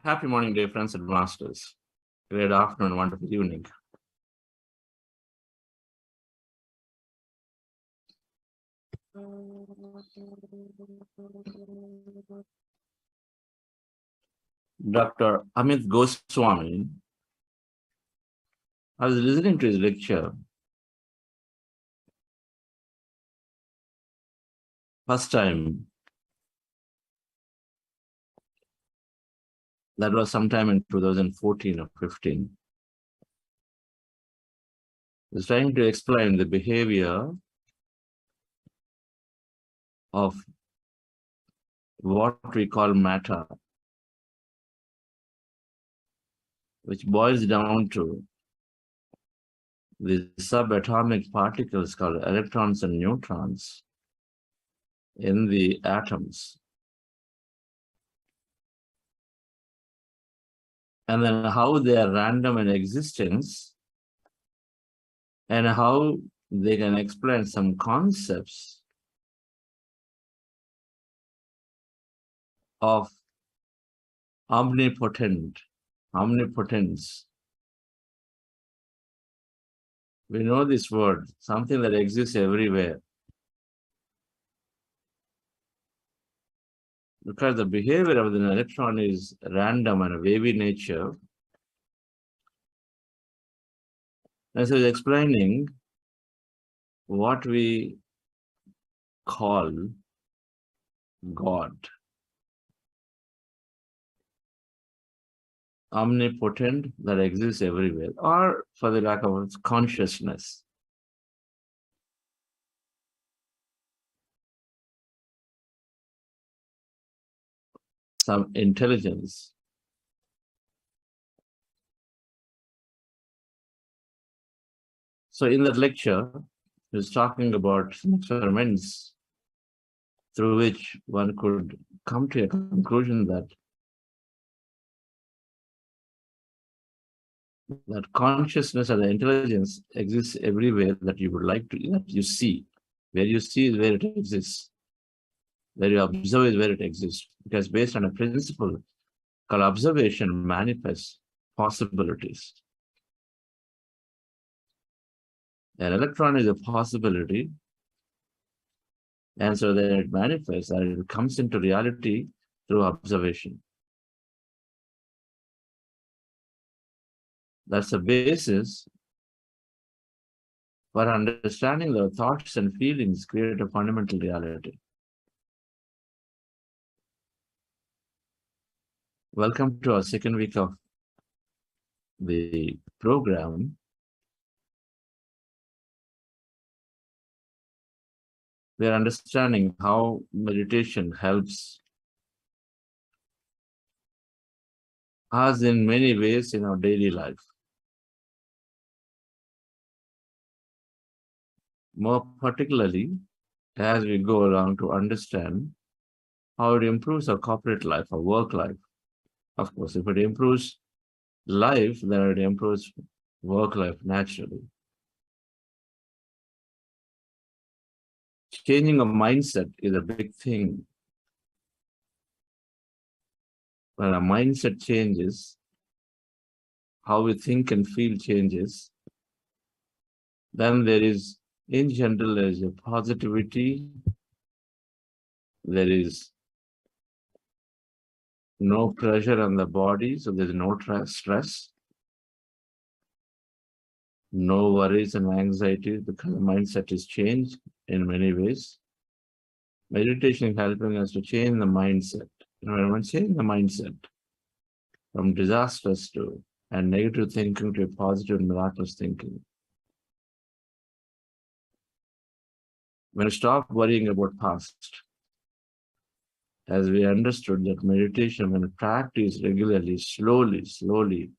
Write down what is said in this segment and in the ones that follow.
Happy morning, dear friends and masters. Great afternoon, wonderful evening. Dr. Amit Goswami, I was listening to his lecture. First time, that was sometime in 2014 or 15. He was trying to explain the behavior of what we call matter, which boils down to the subatomic particles called electrons and neutrons in the atoms. And then how they are random in existence and how they can explain some concepts of omnipotence. We know this word, something that exists everywhere. Because the behavior of an electron is random and wavy nature. As I was explaining what we call God, omnipotent, that exists everywhere, or for the lack of words, consciousness. Some intelligence. So in that lecture, he was talking about some experiments through which one could come to a conclusion that consciousness or the intelligence exists everywhere that you would like to, that you see. Where you see is where it exists. Where you observe is where it exists. Because based on a principle called observation manifests possibilities. An electron is a possibility, and so then it manifests and it comes into reality through observation. That's the basis for understanding the thoughts and feelings create a fundamental reality. Welcome to our second week of the program. We are understanding how meditation helps us in many ways in our daily life. More particularly, as we go along to understand how it improves our corporate life, our work life. Of course, if it improves life, then it improves work life naturally. Changing a mindset is a big thing. When a mindset changes, how we think and feel changes, then there is, in general, there is a positivity, there is no pressure on the body, so there's no stress, no worries and anxieties because the mindset is changed in many ways. Meditation is helping us to change the mindset. When we change the mindset from disastrous to and negative thinking to a positive and miraculous thinking, when we stop worrying about past, as we understood that meditation, when practiced regularly, slowly,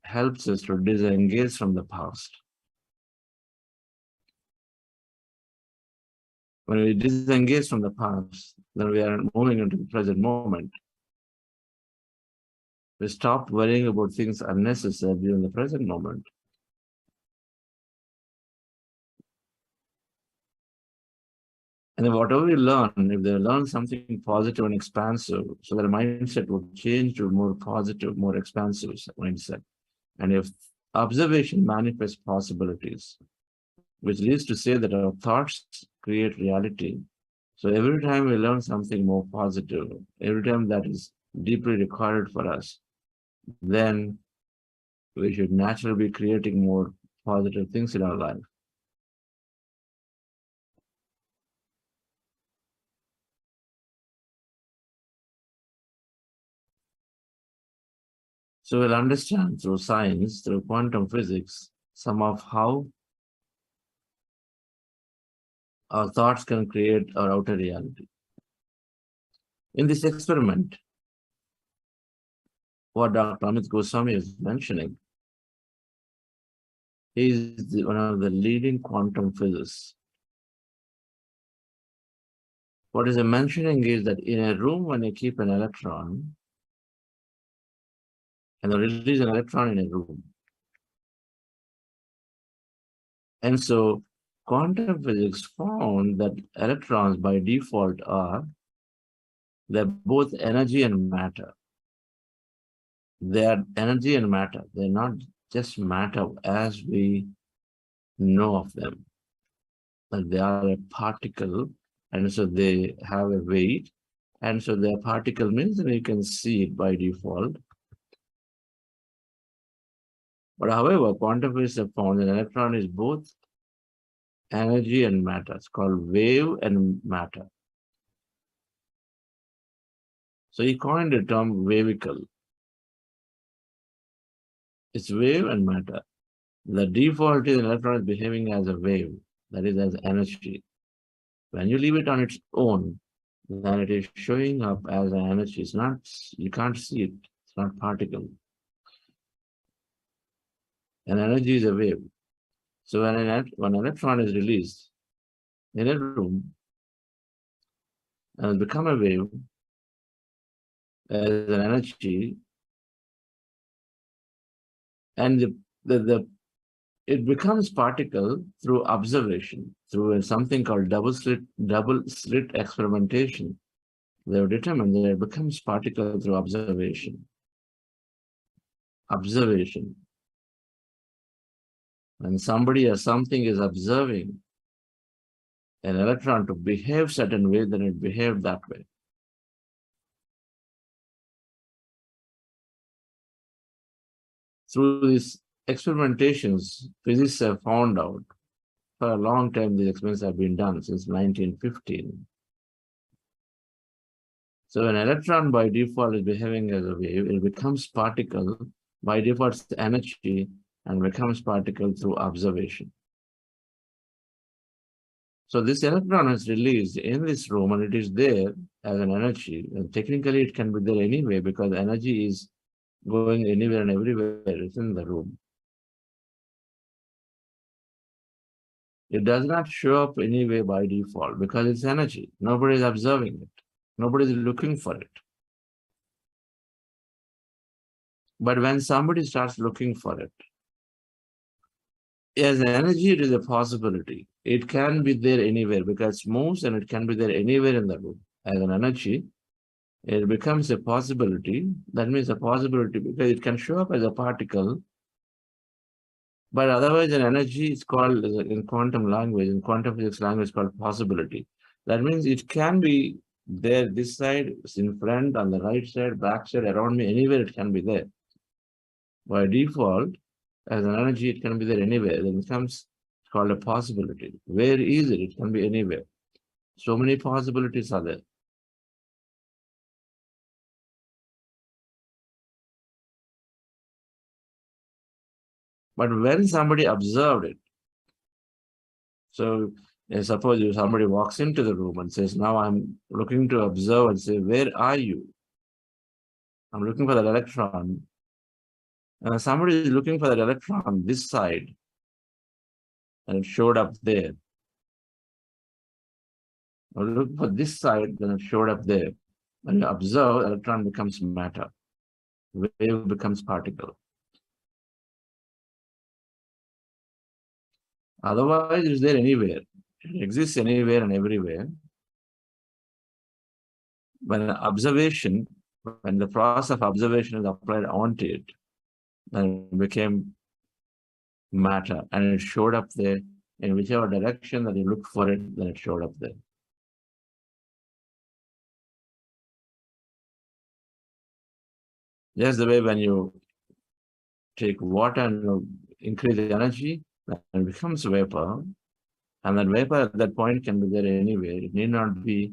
helps us to disengage from the past. When we disengage from the past, then we are moving into the present moment. We stop worrying about things unnecessarily in the present moment. And then whatever you learn, if they learn something positive and expansive, so their mindset would change to more positive, more expansive mindset. And if observation manifests possibilities, which leads to say that our thoughts create reality. So every time we learn something more positive, every time that is deeply required for us, then we should naturally be creating more positive things in our life. So we'll understand through science, through quantum physics, some of how our thoughts can create our outer reality. In this experiment, what Dr. Amit Goswami is mentioning, he is one of the leading quantum physicists. What he's mentioning is that in a room, when you keep an electron, and you release an electron in a room, and so quantum physics found that electrons by default they're both energy and matter. They are energy and matter. They're not just matter as we know of them. But they are a particle, and so they have a weight. And so their particle means that you can see it by default. But however, quantum physics have found an electron is both energy and matter. It's called wave and matter. So he coined the term wavicle. It's wave and matter. The default is an electron is behaving as a wave, that is as energy. When you leave it on its own, then it is showing up as an energy. It's not, you can't see it. It's not particle. An energy is a wave. So when an electron is released in a room and become a wave as an energy, and it becomes particle through observation, through something called double slit experimentation. They have determined that it becomes particle through observation. Observation. When somebody or something is observing an electron to behave certain way, then it behaved that way. Through these experimentations, physicists have found out, for a long time these experiments have been done, since 1915. So an electron by default is behaving as a wave, it becomes particle, by default it's energy, and becomes particle through observation. So this electron is released in this room and it is there as an energy. And technically it can be there anyway because energy is going anywhere and everywhere within the room. It does not show up anyway by default because it's energy. Nobody is observing it. Nobody is looking for it. But when somebody starts looking for it, as energy, it is a possibility. It can be there anywhere because it moves and it can be there anywhere in the room. As an energy, it becomes a possibility. That means a possibility because it can show up as a particle. But otherwise, an energy is called, in quantum language, in quantum physics language, called possibility. That means it can be there, this side, in front, on the right side, back side, around me, anywhere it can be there. By default, as an energy, it can be there anywhere. Then it becomes called a possibility. Where is it? It can be anywhere. So many possibilities are there. But when somebody observed it, so suppose somebody walks into the room and says, now I'm looking to observe and say, where are you? I'm looking for that electron. And somebody is looking for that electron on this side, and it showed up there. Or look for this side, then it showed up there. When you observe, electron becomes matter. Wave becomes particle. Otherwise, it is there anywhere. It exists anywhere and everywhere. when observation, when the process of observation is applied onto it, then it became matter and it showed up there in whichever direction that you looked for it, then it showed up there. Just the way when you take water and you increase the energy, then it becomes vapor. And that vapor at that point can be there anywhere. It need not be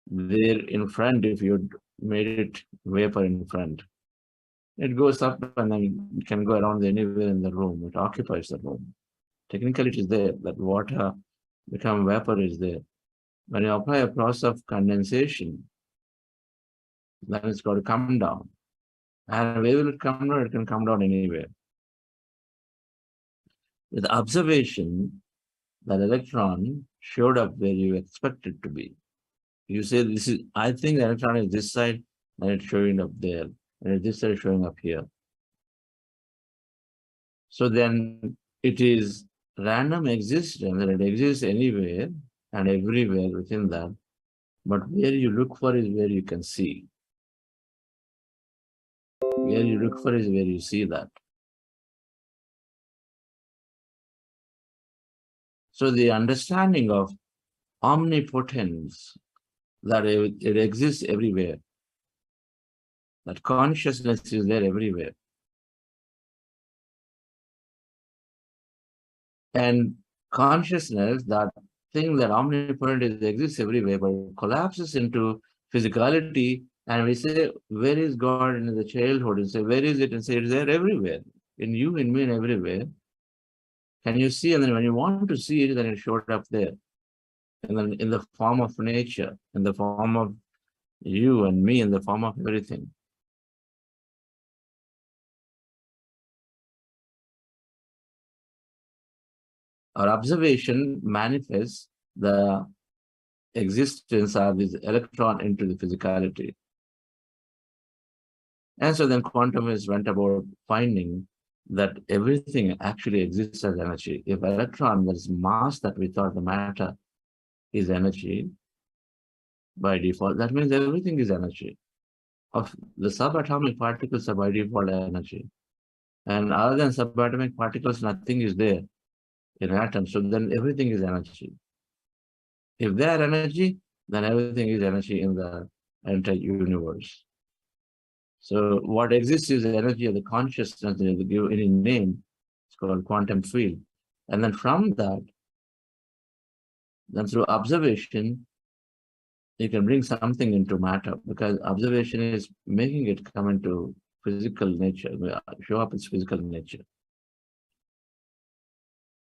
there in front if you made it vapor in front. It goes up and then it can go around anywhere in the room. It occupies the room. Technically, it is there. That water become vapor is there. When you apply a process of condensation, then it's got to come down. And where will it come down? It can come down anywhere. With observation, that electron showed up where you expect it to be. You say, this is, I think the electron is this side, and it's showing up there, and this side is showing up here. So then it is random existence, and it exists anywhere and everywhere within that. But where you look for is where you can see. Where you look for is where you see that. So the understanding of omnipotence, that it exists everywhere, that consciousness is there everywhere. And consciousness, that thing that omnipotent is, exists everywhere, but it collapses into physicality. And we say, where is God in the childhood? And say, where is it? And say, it's there everywhere. In you, in me, and everywhere. Can you see? And then when you want to see it, then it showed up there. And then in the form of nature, in the form of you and me, in the form of everything. Our observation manifests the existence of this electron into the physicality. And so then quantumists went about finding that everything actually exists as energy. If electron, that is mass that we thought the matter is energy, by default, that means everything is energy. Of the subatomic particles are by default energy. And other than subatomic particles, nothing is there in atoms. So then everything is energy. If they are energy, then everything is energy in the entire universe. So what exists is the energy of the consciousness, if you give any name, it's called quantum field. And then from that, then through observation, you can bring something into matter, because observation is making it come into physical nature, show up its physical nature.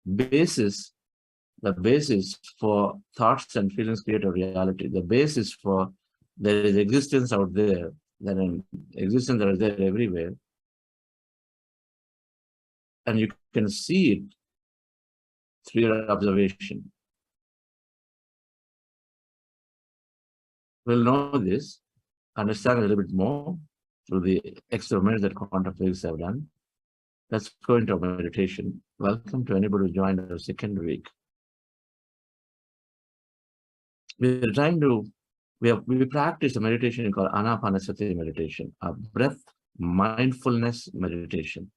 The basis for thoughts and feelings create a reality. The basis for there is existence out there, there is existence that is there everywhere. And you can see it through your observation. We'll know this, understand a little bit more through the experiments that quantum physics have done. Let's go into meditation. Welcome to anybody who joined our second week. We're trying to, we practice a meditation called Anapanasati meditation, a breath mindfulness meditation.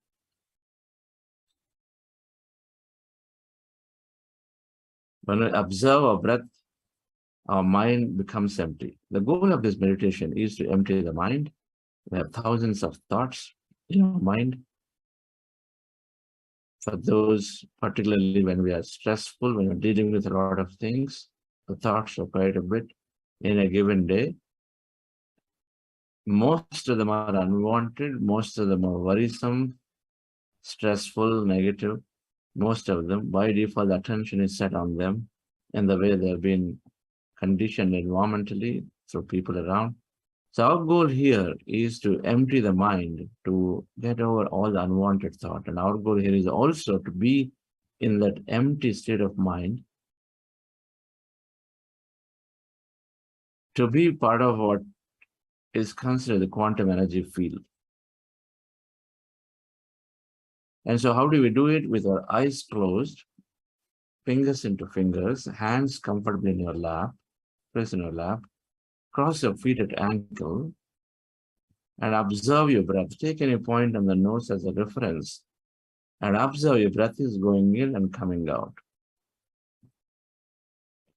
When we observe our breath, our mind becomes empty. The goal of this meditation is to empty the mind. We have thousands of thoughts in our mind. For those, particularly when we are stressful, when we're dealing with a lot of things, the thoughts are quite a bit in a given day. Most of them are unwanted, most of them are worrisome, stressful, negative. Most of them, by default, the attention is set on them and the way they've been conditioned environmentally through people around. So our goal here is to empty the mind, to get over all the unwanted thought. And our goal here is also to be in that empty state of mind, to be part of what is considered the quantum energy field. And so how do we do it? With our eyes closed, fingers into fingers, hands comfortably in your lap, press in your lap. Cross your feet at ankle and observe your breath. Take any point on the nose as a reference and observe your breath is going in and coming out.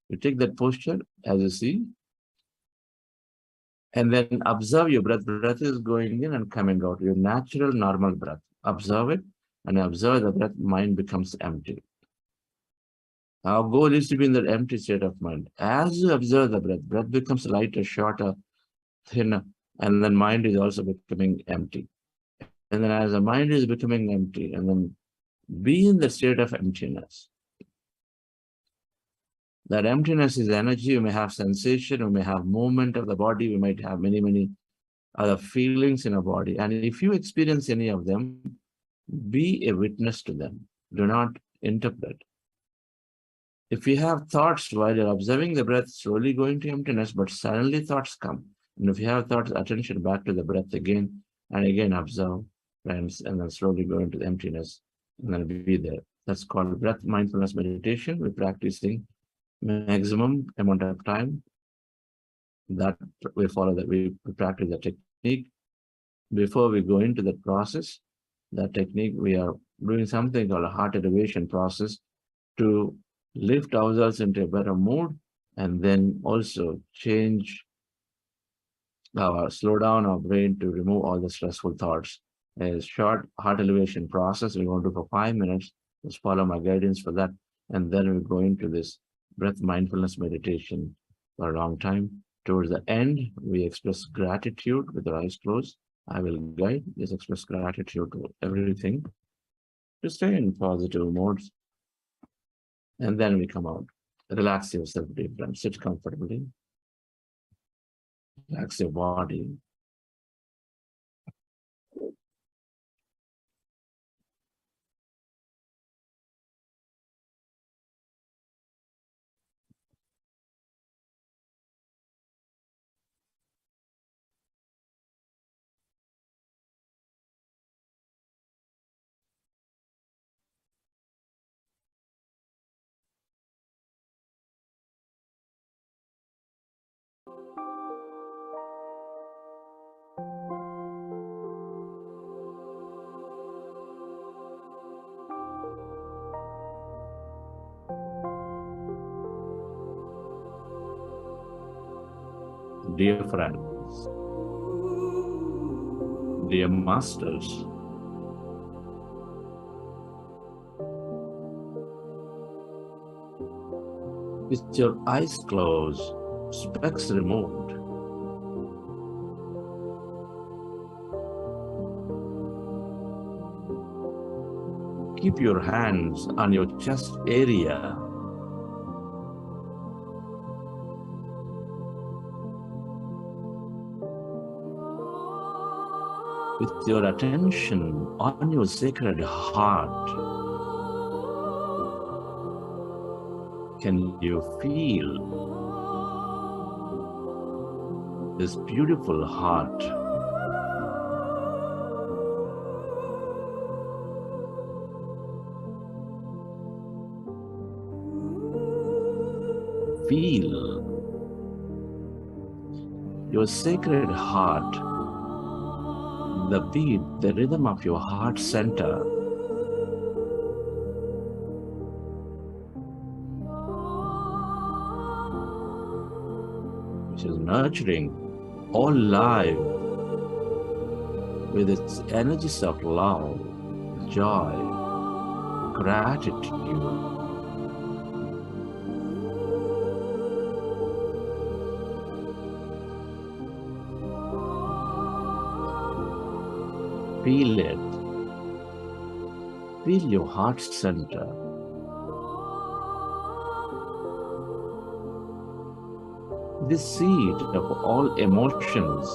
You take that posture as you see, and then observe your breath. Breath is going in and coming out, your natural, normal breath. Observe it and observe the breath, mind becomes empty. Our goal is to be in that empty state of mind. As you observe the breath, breath becomes lighter, shorter, thinner, and then mind is also becoming empty. And then as the mind is becoming empty, and then be in the state of emptiness. That emptiness is energy. You may have sensation, you may have movement of the body, we might have many, many other feelings in our body. And if you experience any of them, be a witness to them. Do not interpret. If you have thoughts while you're observing the breath, slowly going to emptiness, but suddenly thoughts come. And if you have thoughts, attention back to the breath again and again, observe, friends, and then slowly go into the emptiness and then be there. That's called breath mindfulness meditation. We're practicing maximum amount of time that we follow, that we practice the technique. Before we go into that process, that technique, we are doing something called a heart elevation process to lift ourselves into a better mood, and then also slow down our brain to remove all the stressful thoughts. A short heart elevation process we want to do for 5 minutes. Just follow my guidance for that, and then we go into this breath mindfulness meditation for a long time. Towards the end, we express gratitude with our eyes closed. I will guide. Just express gratitude to everything to stay in positive modes. And then we come out. Relax yourself deeply and sit comfortably. Relax your body. Dear friends, dear masters, with your eyes closed, specs removed, keep your hands on your chest area. With your attention on your sacred heart, can you feel this beautiful heart? Feel your sacred heart, the beat, the rhythm of your heart center. Which is nurturing all life with its energies of love, joy, gratitude. Feel it. Feel your heart center. The seed of all emotions.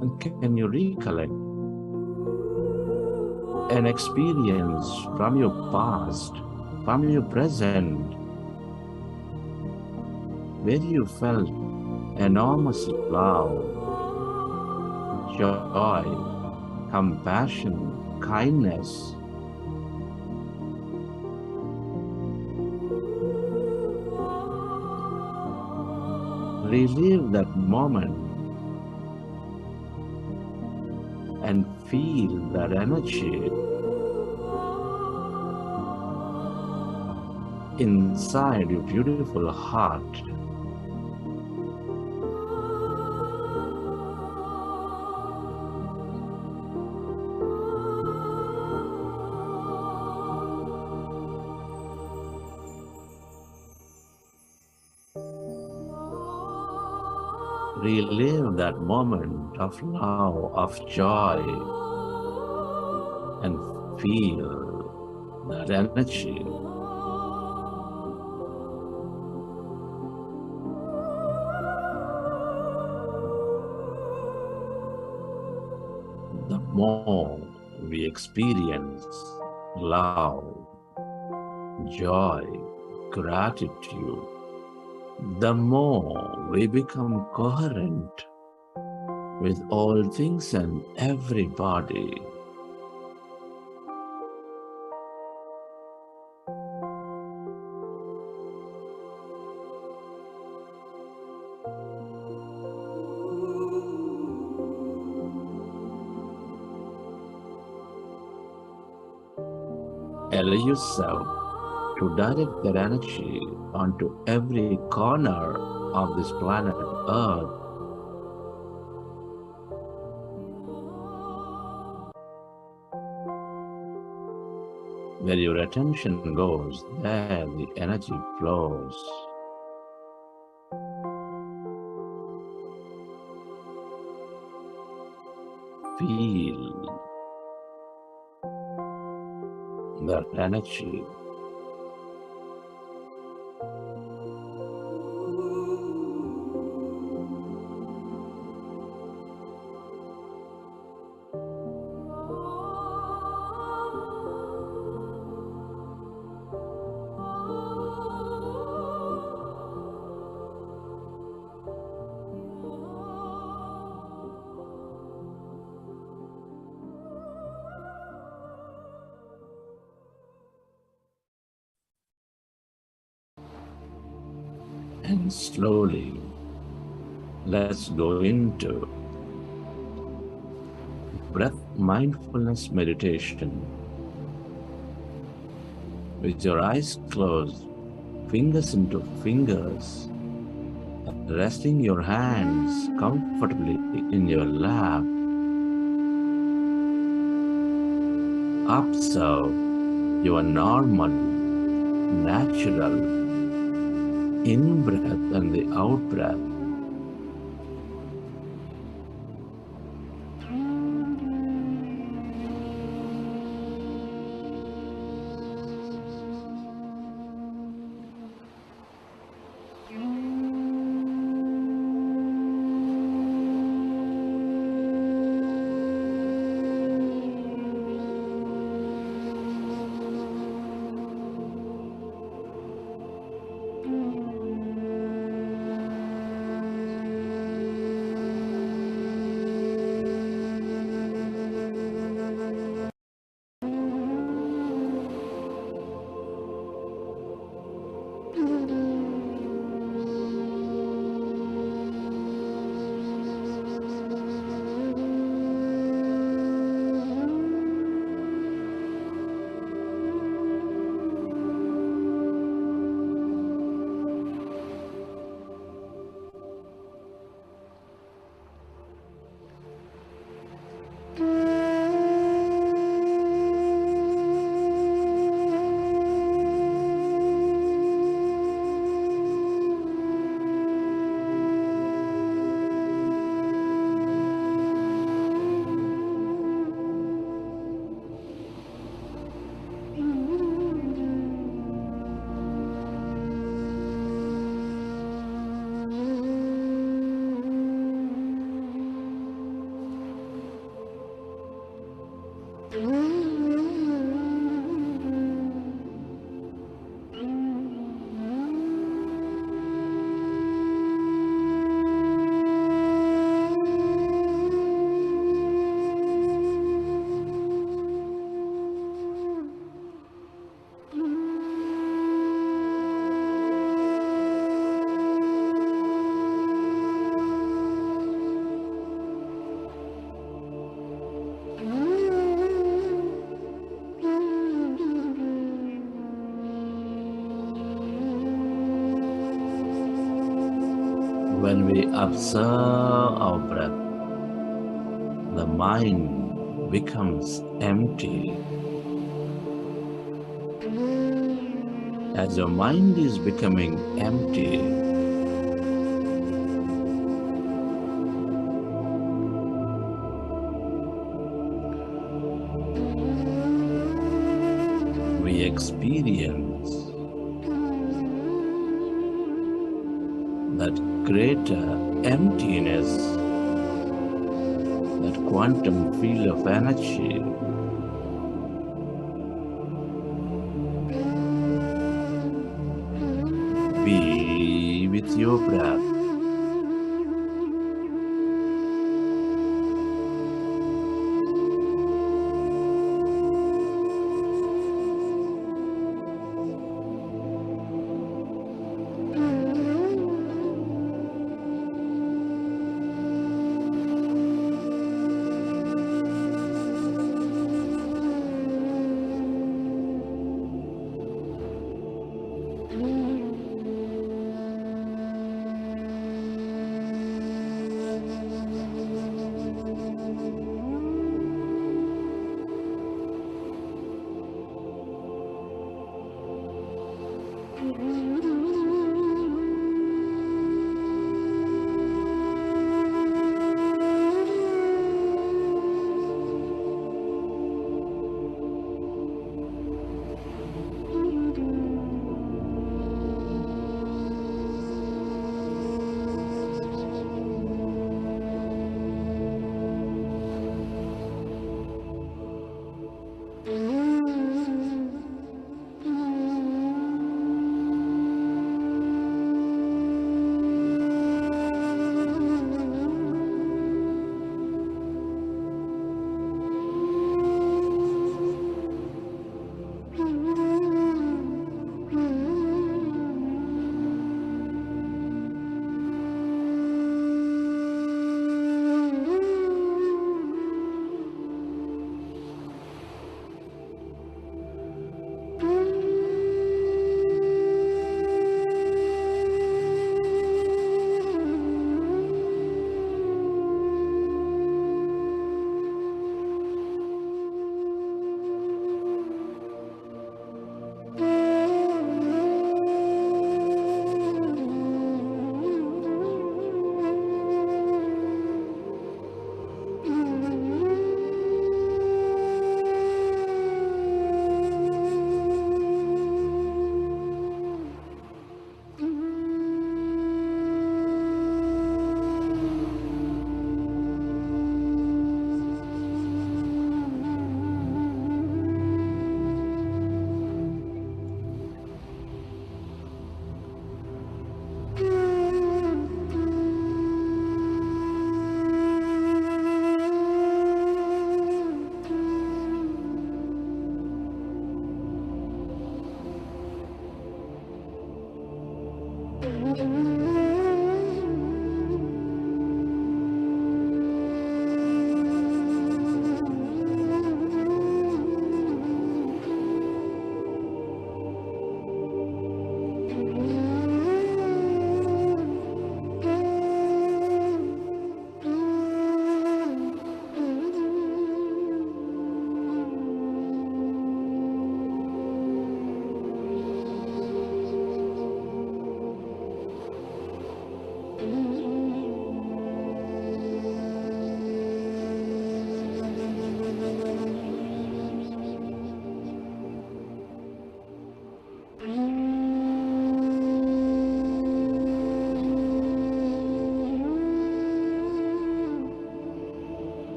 And can you recollect an experience from your past, from your present, where you felt enormous love, joy, compassion, kindness. Relive that moment and feel that energy inside your beautiful heart. Relive that moment of love, of joy, and feel that energy. The more we experience love, joy, gratitude, the more we become coherent with all things and everybody. Allow yourself to direct that energy onto every corner of this planet Earth. Where your attention goes, there the energy flows. Feel that energy. And slowly, let's go into breath mindfulness meditation. With your eyes closed, fingers into fingers, resting your hands comfortably in your lap. Observe your normal, natural in-breath and the out-breath. When we observe our breath, the mind becomes empty. As your mind is becoming empty, we experience that greater emptiness, that quantum field of energy. Be with your breath.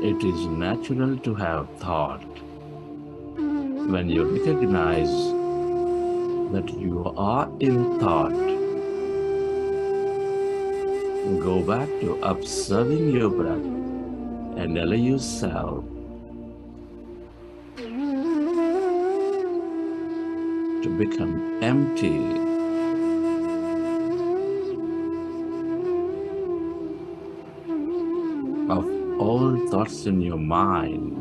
It is natural to have thought. When you recognize that you are in thought, go back to observing your breath and allow yourself to become empty of all thoughts in your mind.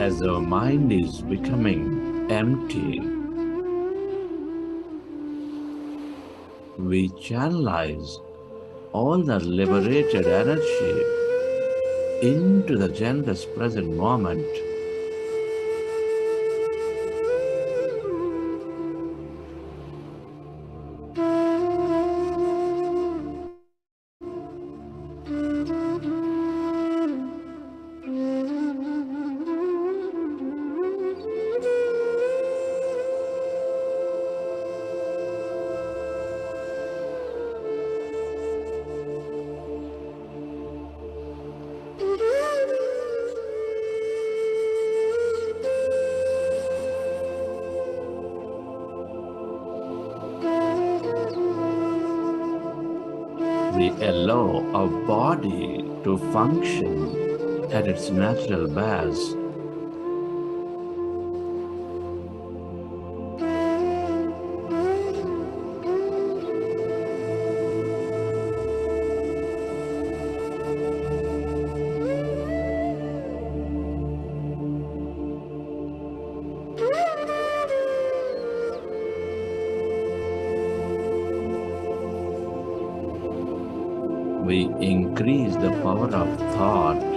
As our mind is becoming empty, we channelize all the liberated energy into the generous present moment. We allow our body to function at its natural best. We increase the power of thought.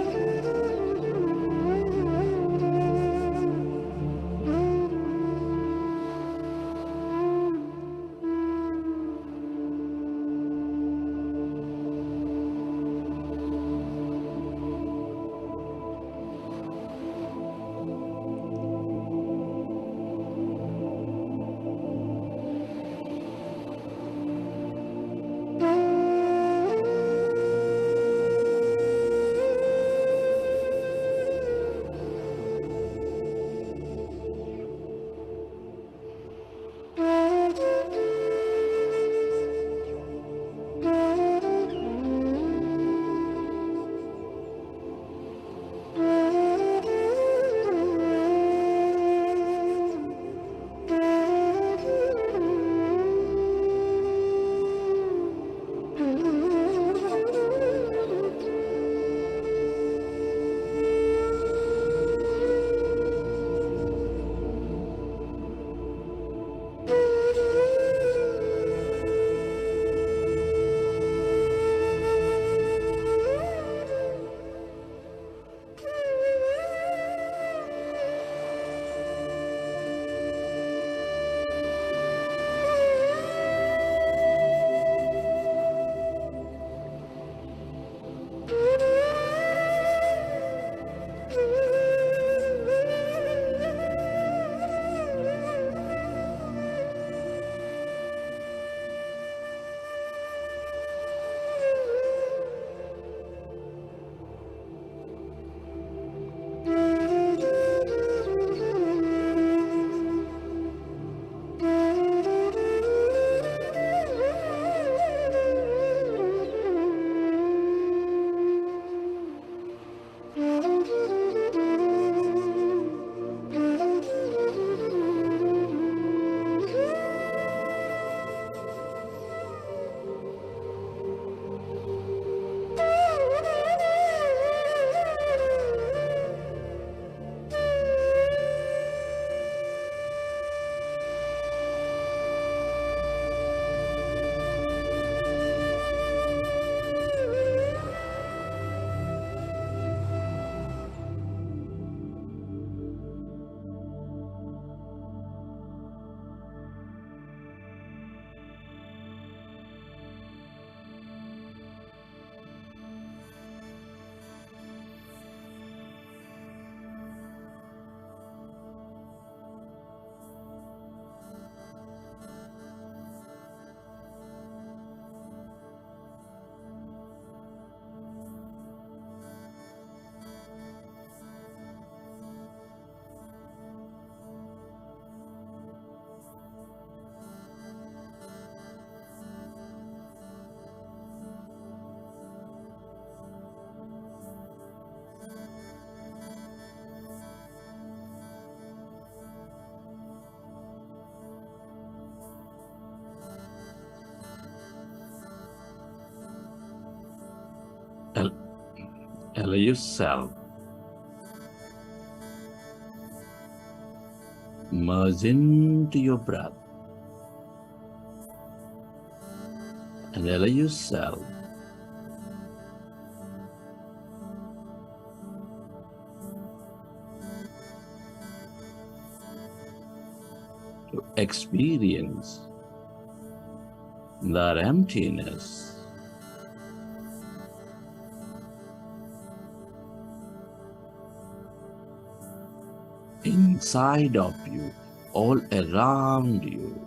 Allow yourself Merge into your breath and allow yourself to experience that emptiness inside of you, all around you.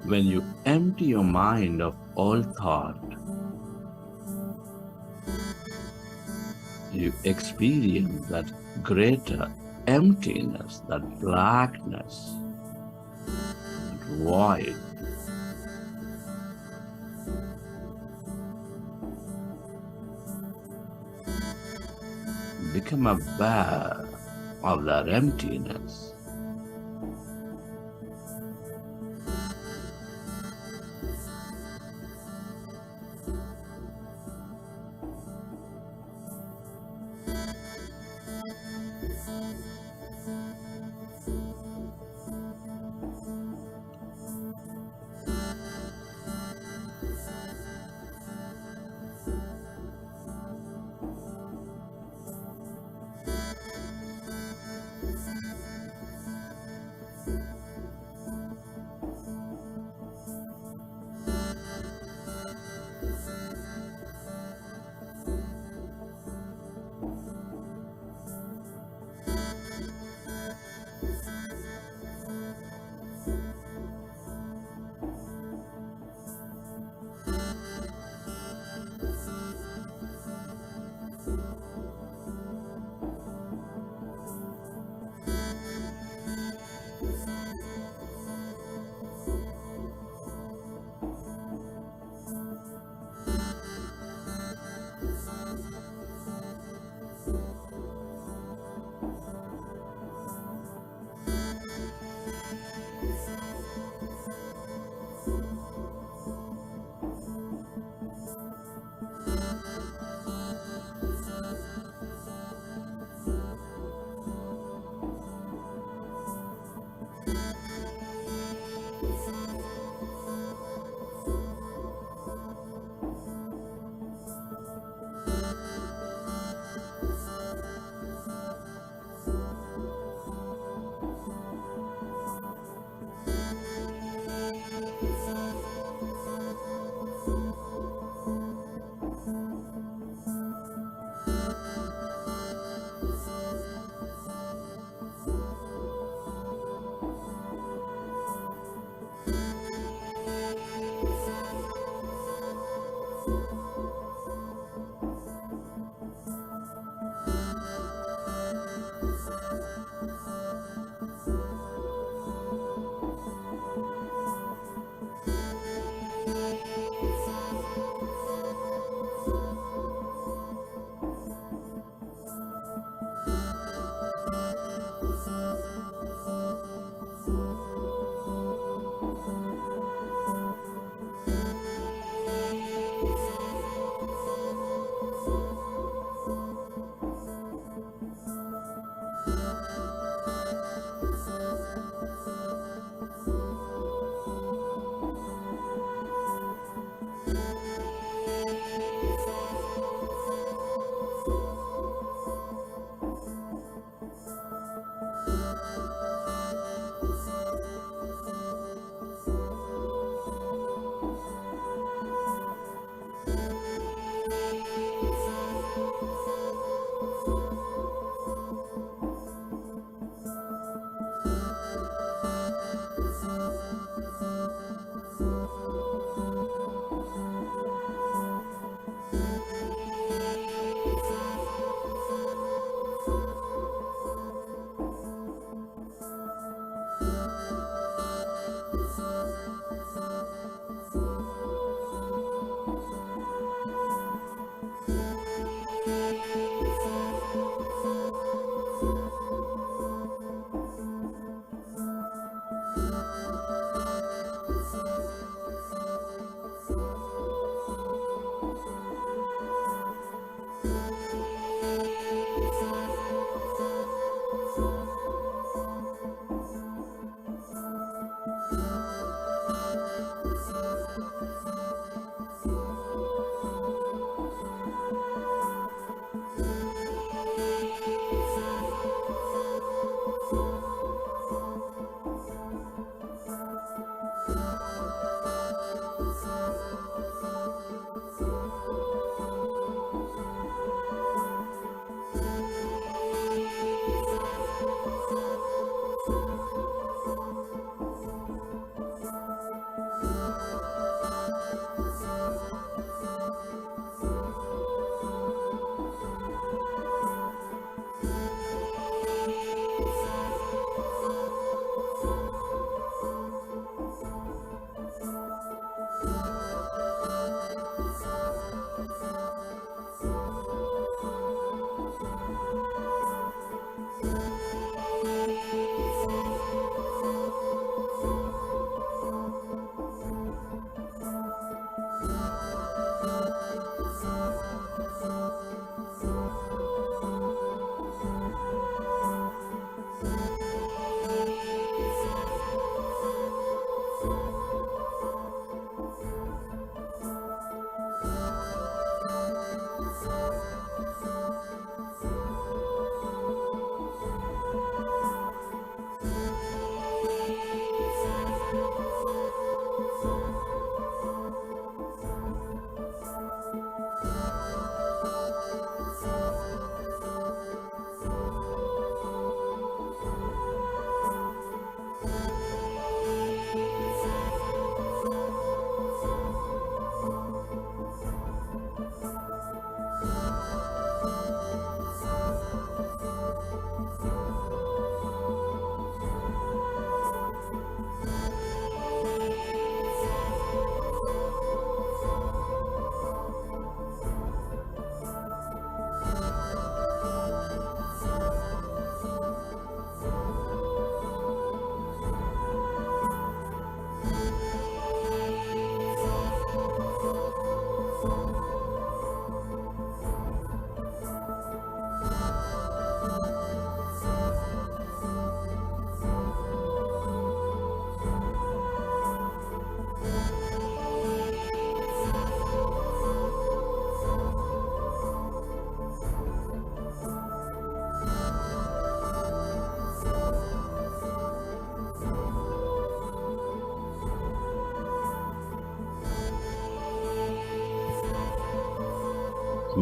When you empty your mind of all thought, you experience that greater emptiness, that blackness, that void. Become aware of that emptiness.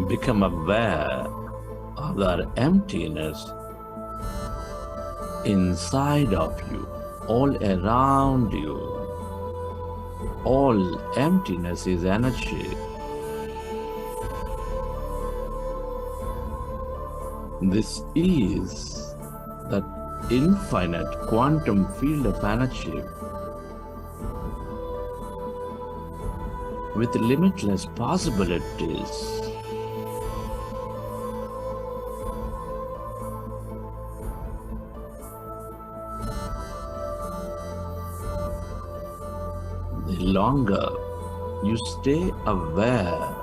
become aware of the emptiness inside of you, all around you. All emptiness is energy. This is that infinite quantum field of energy with limitless possibilities. The longer you stay aware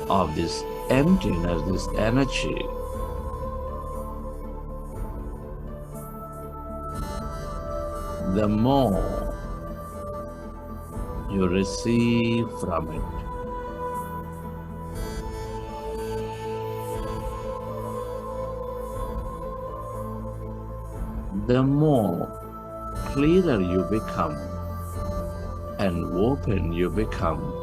of this emptiness, this energy, the more you receive from it. The more clearer you become and open you become.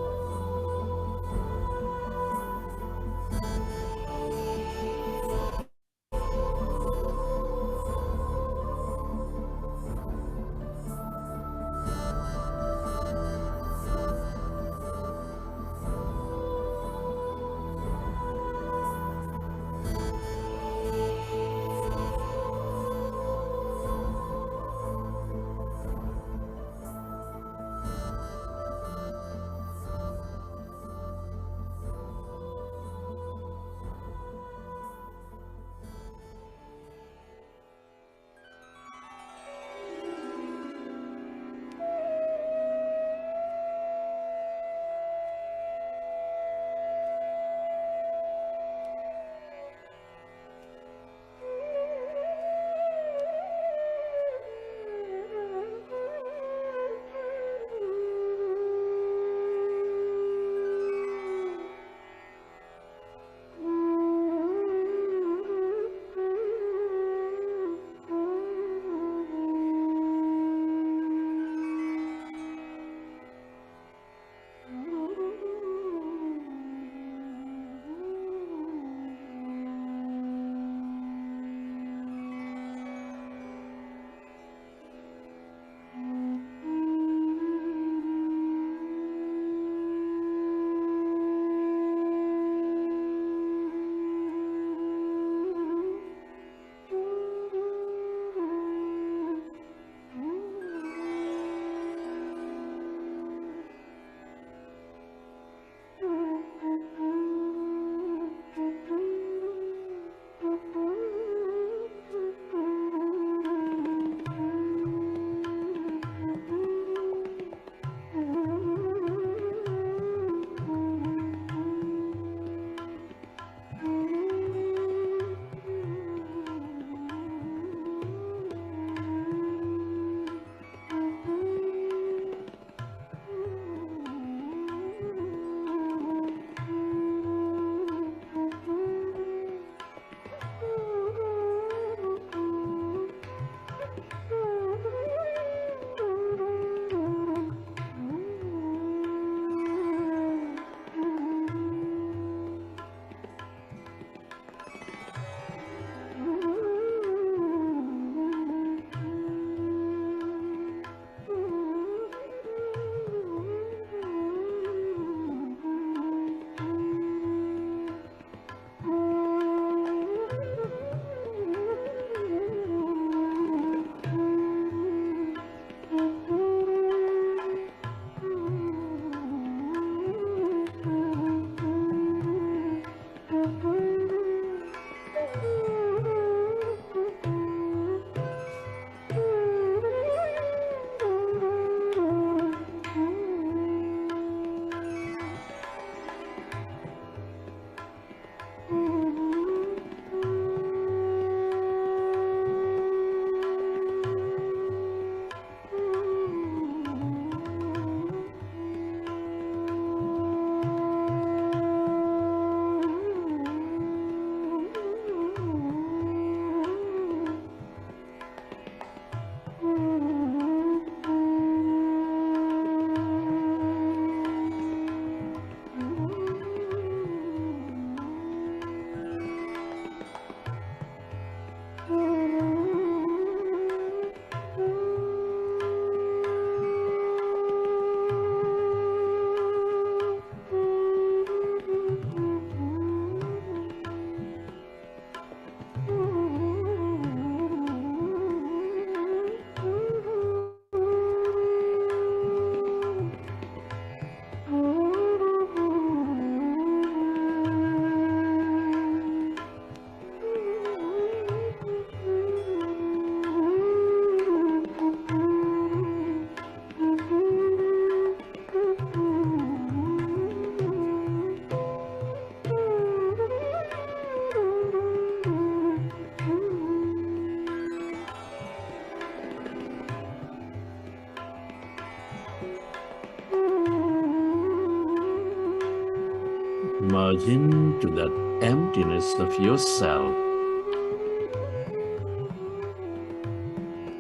Merge into that emptiness of yourself,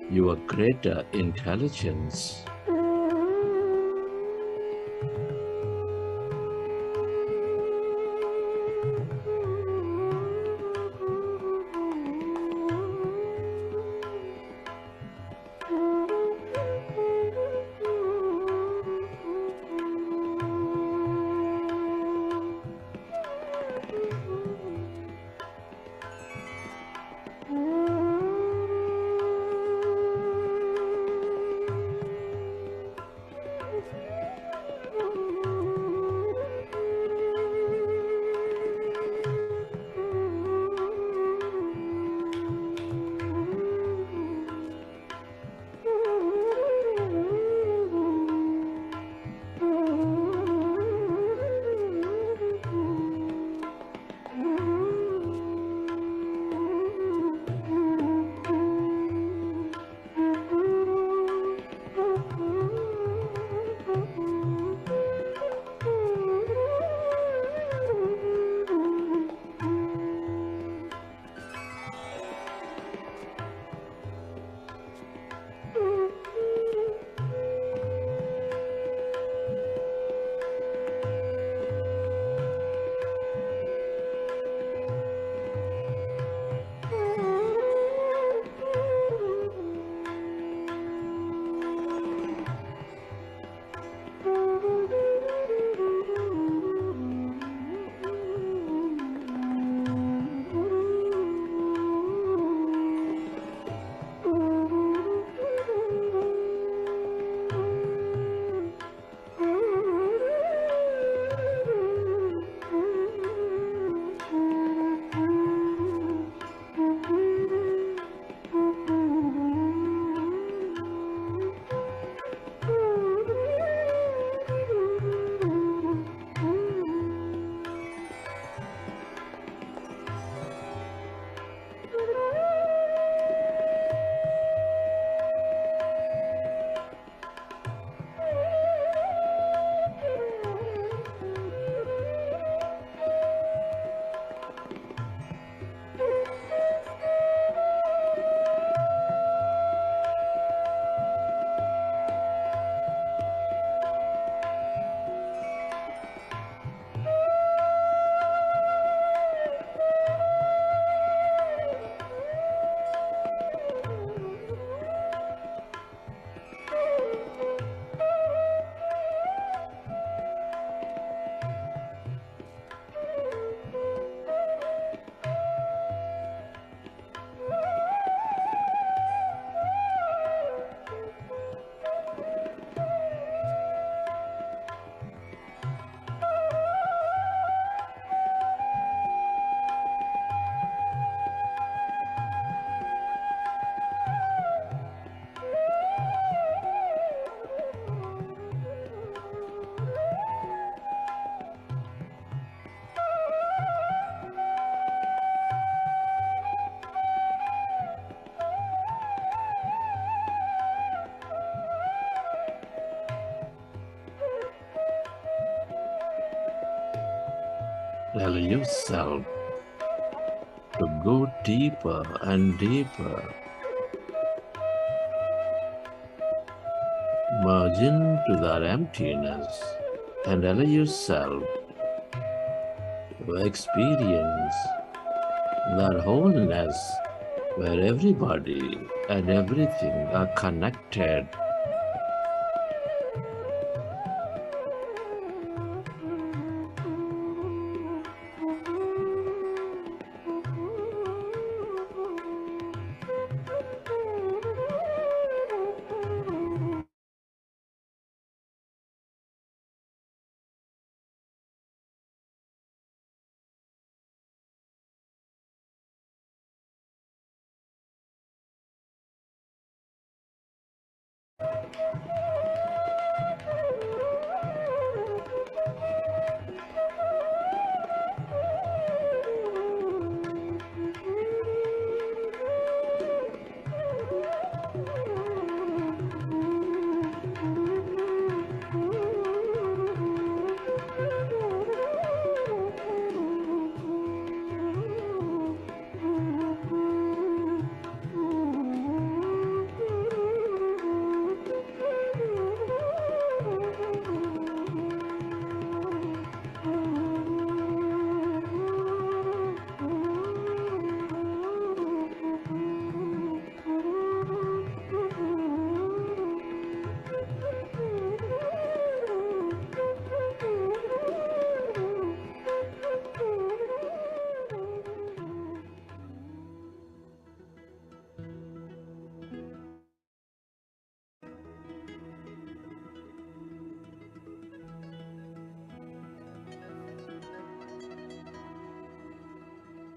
your greater intelligence. Allow yourself to go deeper and deeper. Merge into that emptiness and allow yourself to experience that wholeness where everybody and everything are connected.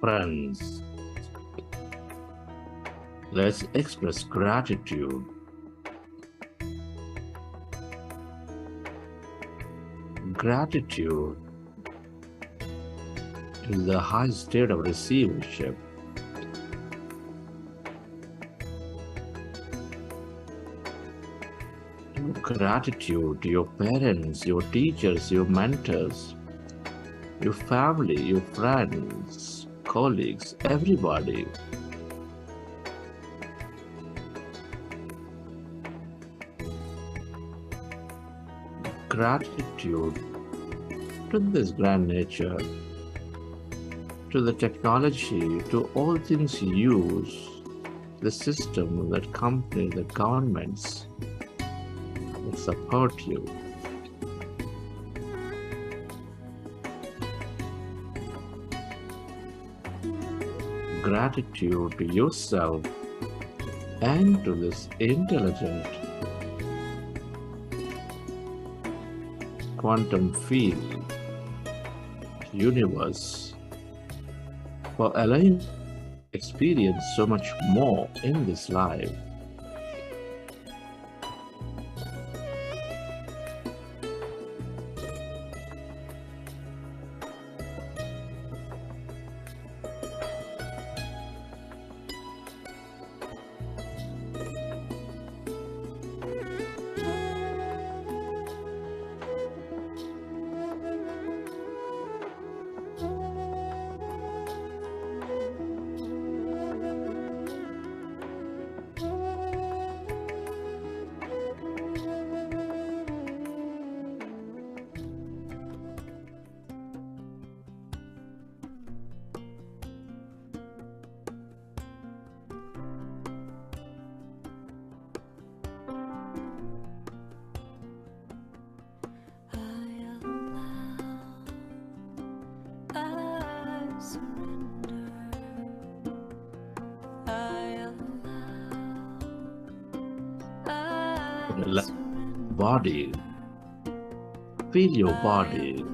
Friends, let's express gratitude. Gratitude is the high state of receivership. Gratitude to your parents, your teachers, your mentors, your family, your friends, colleagues, everybody. Gratitude to this grand nature, to the technology, to all things you use, the system, that company, the governments that support you. Gratitude to yourself and to this intelligent quantum field, universe, for allowing experience so much more in this life. Body, feel your body.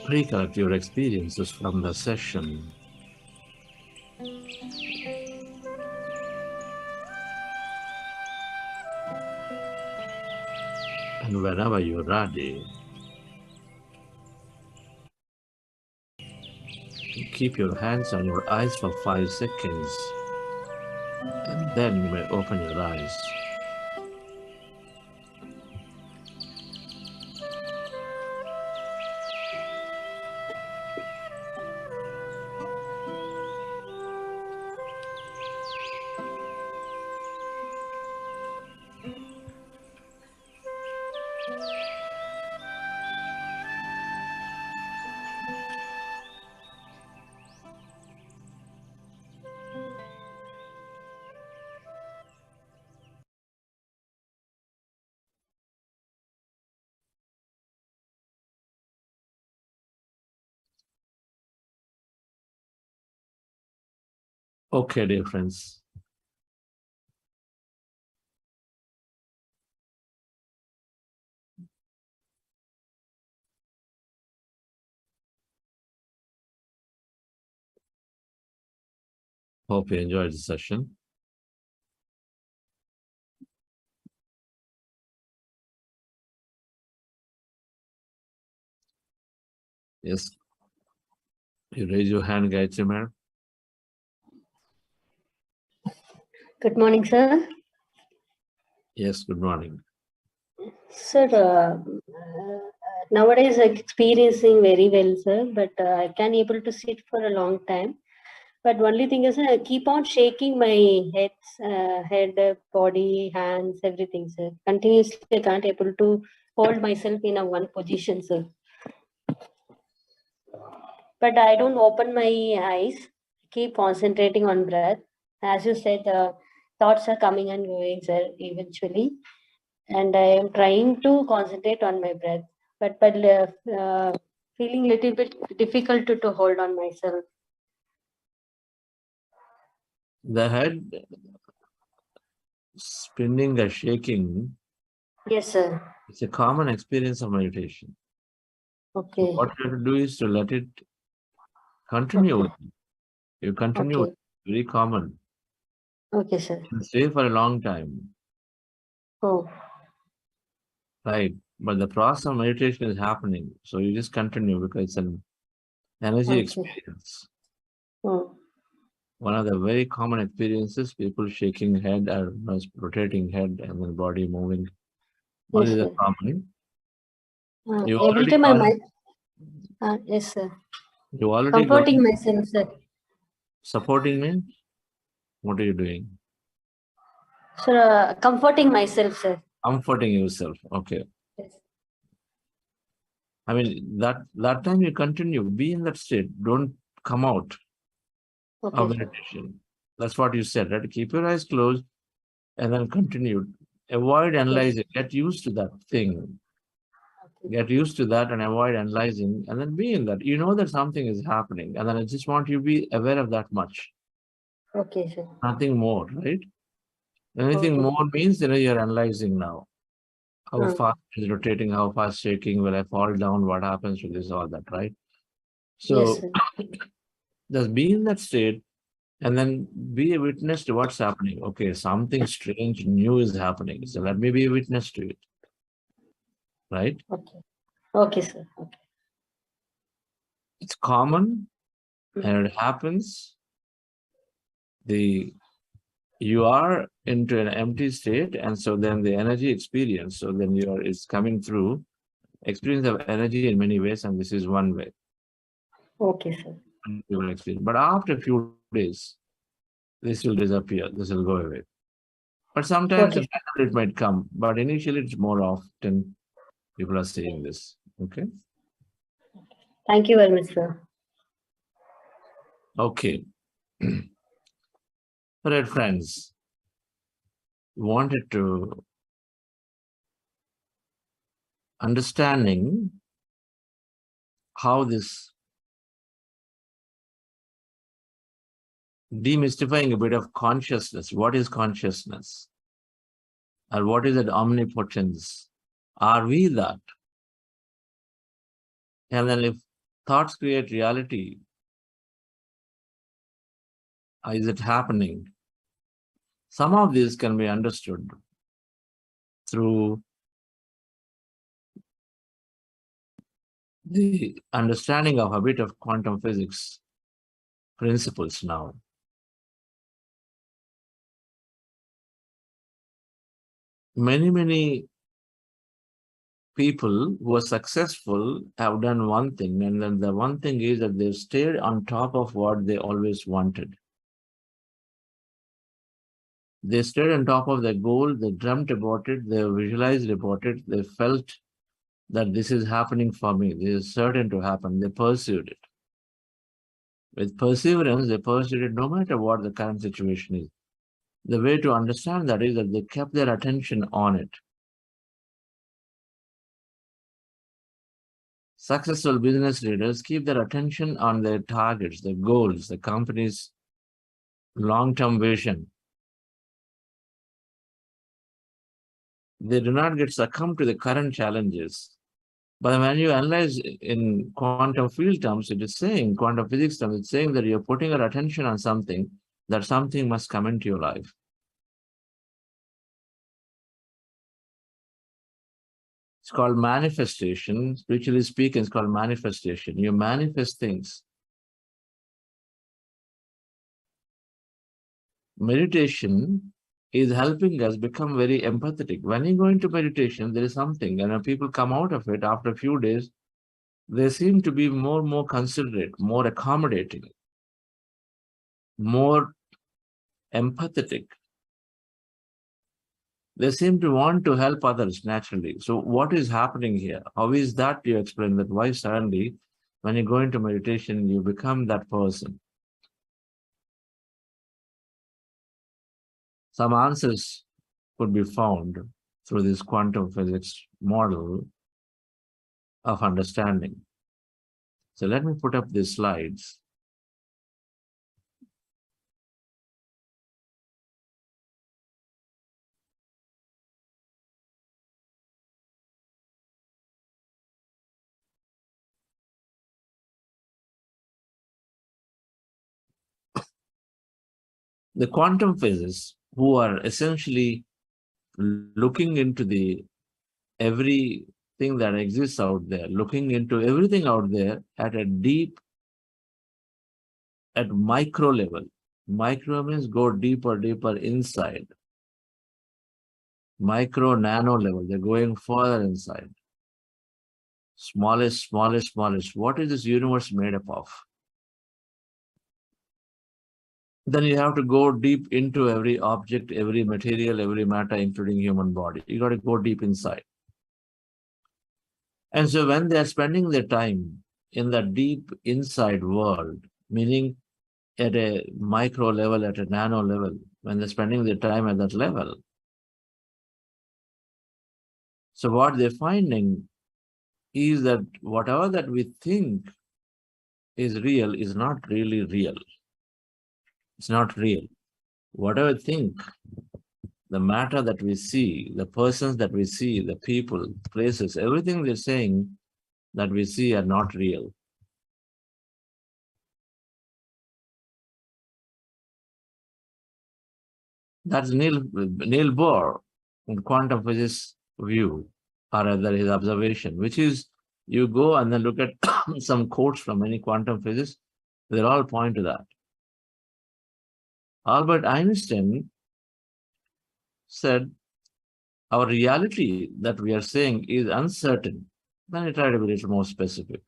Recollect your experiences from the session. And whenever you're ready, keep your hands on your eyes for 5 seconds, and then you may open your eyes. Okay, dear friends. Hope you enjoyed the session. Yes. You raise your hand, Gayatri ma'am. Good morning, sir. Yes, good morning. Sir, nowadays I'm experiencing very well, sir, but I can able to sit for a long time. But only thing is, I keep on shaking my head, body, hands, everything, sir. Continuously, I can't able to hold myself in a one position, sir. But I don't open my eyes. Keep concentrating on breath. As you said, thoughts are coming and going, sir, eventually. And I am trying to concentrate on my breath, but feeling little bit difficult to hold on myself. The head spinning or shaking, Yes, sir. it's a common experience of meditation. So Okay. what you have to do is to let it continue. Okay. You continue, Okay. very common. Okay, sir. You stay for a long time, Oh, right? But the process of meditation is happening. So you just continue because it's an energy okay. experience. Oh, One of the very common experiences, people shaking head or rotating head and then body moving. All yes, these are sir. common. You Every already time I got, might. Yes, sir. you already got Comforting myself, sir. supporting me. What are you doing? Sir, comforting myself, sir. Comforting yourself. Okay. Yes. I mean, that time you continue, be in that state. Don't come out Okay, of sir. meditation. That's what you said, right? Keep your eyes closed and then continue. Avoid Yes. analyzing. Get used to that thing. Okay. Get used to that and avoid analyzing and then be in that. You know that something is happening. And then I just want you to be aware of that much. Okay, sir. Nothing more, right? Anything Okay. more means, you're analyzing now. How Hmm. fast is rotating, how fast shaking, will I fall down, what happens to this, all that, right? Yes, So sir. just be in that state and then be a witness to what's happening. Okay, something strange, new is happening. So let me be a witness to it, right? Okay. Okay, sir. Okay. It's common and it happens. You are into an empty state, and so then the energy experience, so then it's coming through experience of energy in many ways, and this is one way. Okay, sir. You will experience. But after a few days, this will disappear, this will go away. But sometimes Okay. it might come, but initially it's more often people are saying this. Okay. Thank you very much, sir. Okay. All right, friends. Wanted to understanding how this demystifying a bit of consciousness. What is consciousness? Or what is that omnipotence? Are we that? And then if thoughts create reality, is it happening? Some of these can be understood through the understanding of a bit of quantum physics principles now. Many people who are successful have done one thing, and then the one thing is that they've stayed on top of what they always wanted. They stayed on top of their goal, they dreamt about it, they visualized about it, they felt that this is happening for me, this is certain to happen, they pursued it. With perseverance, they pursued it no matter what the current situation is. The way to understand that is that they kept their attention on it. Successful business leaders keep their attention on their targets, their goals, the company's long-term vision. They do not get succumbed to the current challenges. But when you analyze in quantum field terms, it is saying, quantum physics terms, it's saying that you're putting your attention on something, that something must come into your life. It's called manifestation. Spiritually speaking, it's called manifestation. You manifest things. meditation is helping us become very empathetic. When you go into meditation, there is something, and when people come out of it after a few days, they seem to be more considerate, more accommodating, more empathetic. They seem to want to help others naturally. So what is happening here? How is that you explain that? Why suddenly, when you go into meditation, you become that person? Some answers could be found through this quantum physics model of understanding. So let me put up these slides. The quantum physicists, who are essentially looking into the everything that exists out there, looking into everything out there at a deep, at micro level. Micro means go deeper inside. Micro, nano level, they're going further inside. Smallest. What is this universe made up of? Then you have to go deep into every object, every material, every matter, including human body. You got to go deep inside. And so when they are spending their time in the deep inside world, meaning at a micro level, at a nano level, when they're spending their time at that level, so what they're finding is that whatever that we think is real is not really real. It's not real. Whatever we think, the matter that we see, the persons that we see, the people, places, everything they're saying that we see are not real. That's Neil Bohr in quantum physics view, or rather his observation, which is you go and then look at some quotes from any quantum physics, they all point to that. Albert Einstein said, our reality that we are saying is uncertain. Then I try to be a little more specific.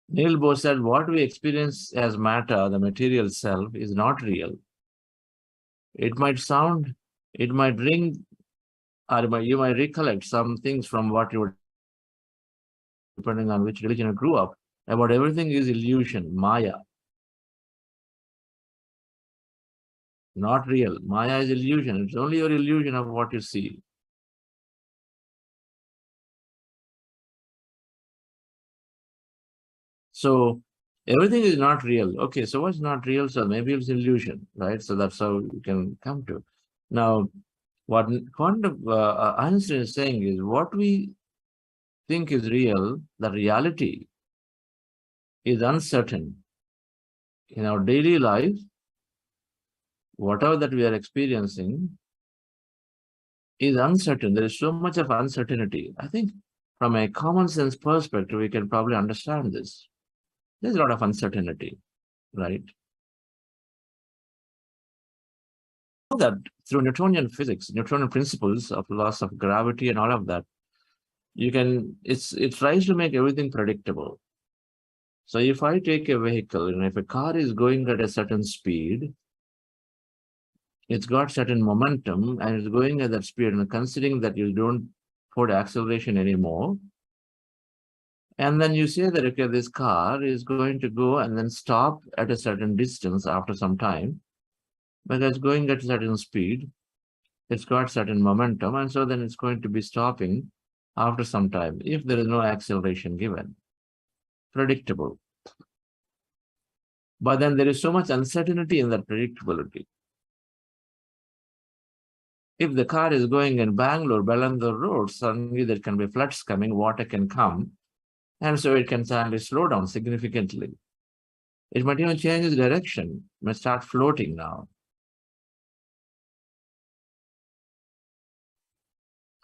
Neil Bohr said, what we experience as matter, the material self, is not real. It might sound, it might ring, or you might recollect some things from what you were, depending on which religion you grew up, about everything is illusion, Maya. Not real. Maya is illusion. It's only your illusion of what you see. So everything is not real. Okay, so what's not real? So maybe it's illusion, right? So that's how you can come to. Now, what quantum Einstein is saying is what we think is real, the reality is uncertain. In our daily life, whatever that we are experiencing is uncertain. There is so much of uncertainty. I think from a common sense perspective, we can probably understand this. There's a lot of uncertainty, right? That through Newtonian physics, Newtonian principles of laws of gravity and all of that, you can, it tries to make everything predictable. So if I take a vehicle, and if a car is going at a certain speed, it's got certain momentum and it's going at that speed, and considering that you don't put acceleration anymore, and then you say that, okay, this car is going to go and then stop at a certain distance after some time, because it's going at a certain speed, it's got certain momentum, and so then it's going to be stopping after some time if there is no acceleration given. Predictable. But then there is so much uncertainty in that predictability. If the car is going in Bangalore, Bellandur Road, suddenly there can be floods coming, water can come, and so it can suddenly slow down significantly. It might even change its direction, might start floating now.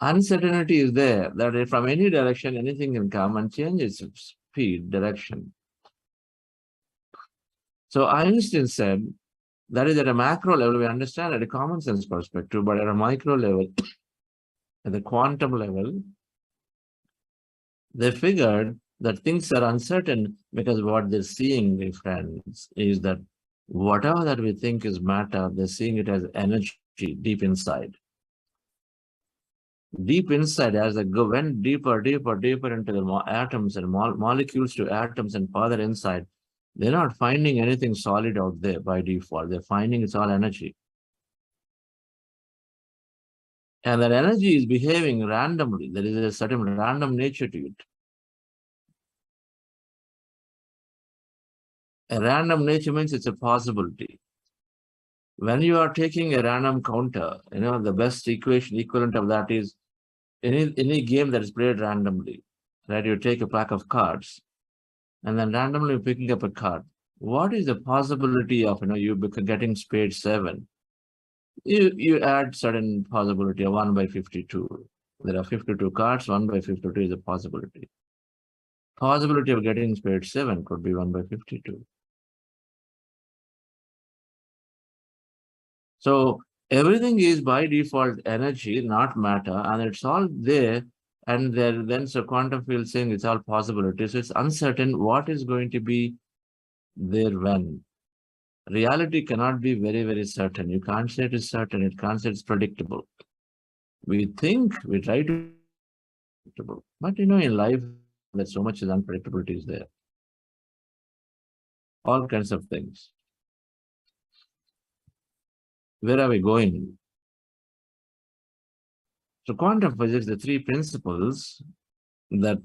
Uncertainty is there, that from any direction, anything can come and change its speed, direction. So Einstein said, That is at a macro level, we understand at a common sense perspective, but at a micro level, at the quantum level, they figured that things are uncertain because what they're seeing, my friends, is that whatever that we think is matter, they're seeing it as energy deep inside. Deep inside, as they go went deeper into the atoms and molecules to atoms and further inside, they're not finding anything solid out there by default. They're finding it's all energy. And that energy is behaving randomly. There is a certain random nature to it. A random nature means it's a possibility. When you are taking a random counter, the best equivalent of that is any game that is played randomly, right? You take a pack of cards and then randomly picking up a card. What is the possibility of, you getting spade 7? You add certain possibility of 1 by 52. There are 52 cards, 1 by 52 is a possibility. Possibility of getting spade 7 could be 1 by 52. So everything is by default energy, not matter, and it's all there. And then so quantum field saying it's all possibilities. So it's uncertain what is going to be there when. Reality cannot be very, very certain. You can't say it is certain. It can't say it's predictable. We think, we try to predictable. But in life, there's so much unpredictability is there. All kinds of things. Where are we going? So quantum physics, the 3 principles that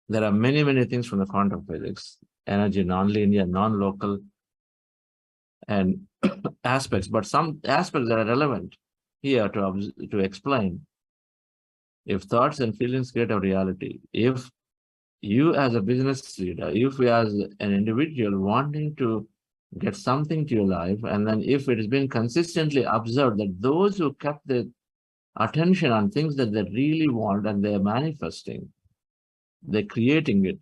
there are many, many things from the quantum physics, energy, non-linear, non-local, and aspects, but some aspects that are relevant here to explain. If thoughts and feelings create a reality, if you as a business leader, if you as an individual wanting to get something to your life, and then if it has been consistently observed that those who kept their attention on things that they really want and they're manifesting, they're creating it,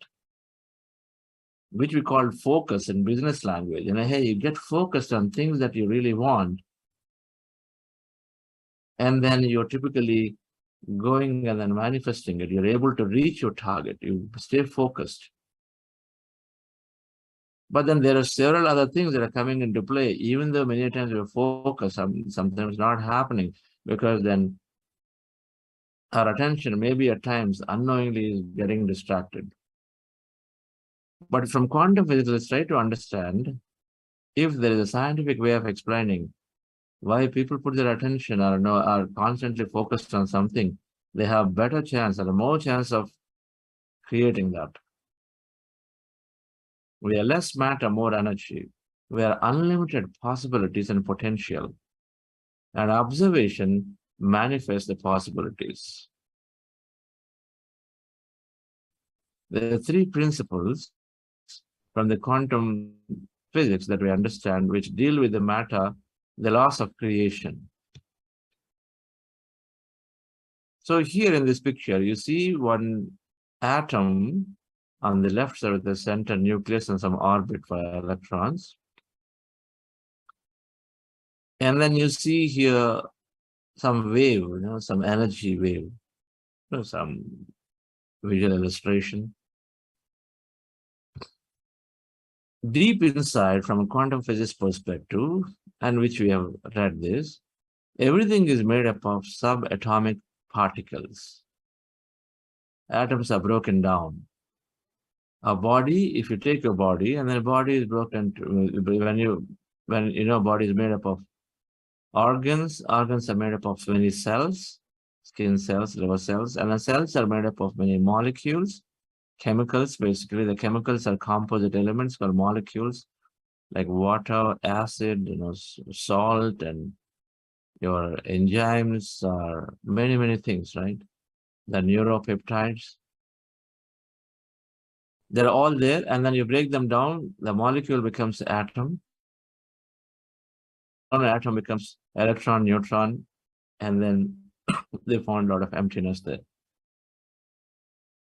which we call focus in business language. Hey, you get focused on things that you really want, and then you're typically going and then manifesting it. You're able to reach your target. You stay focused. But then there are several other things that are coming into play, even though many times we're focused, sometimes not happening, because then our attention maybe at times unknowingly is getting distracted. But from quantum physics, let's try to understand if there is a scientific way of explaining why people put their attention or are constantly focused on something, they have better chance or more chance of creating that. We are less matter, more energy. We are unlimited possibilities and potential. And observation manifests the possibilities. There are 3 principles from the quantum physics that we understand, which deal with the matter, the laws of creation. So here in this picture, you see one atom on the left side of the center nucleus and some orbit for electrons. And then you see here some wave, some energy wave, some visual illustration. Deep inside, from a quantum physics perspective, and which we have read this, everything is made up of subatomic particles. Atoms are broken down. A body, if you take a body, and then a body is broken, when body is made up of organs are made up of many cells, skin cells, liver cells, and the cells are made up of many molecules, chemicals. Basically, the chemicals are composite elements called molecules, like water, acid, salt, and your enzymes are many, many things, right? The neuropeptides. They're all there, and then you break them down, the molecule becomes an atom. One atom becomes electron, neutron, and then they found a lot of emptiness there.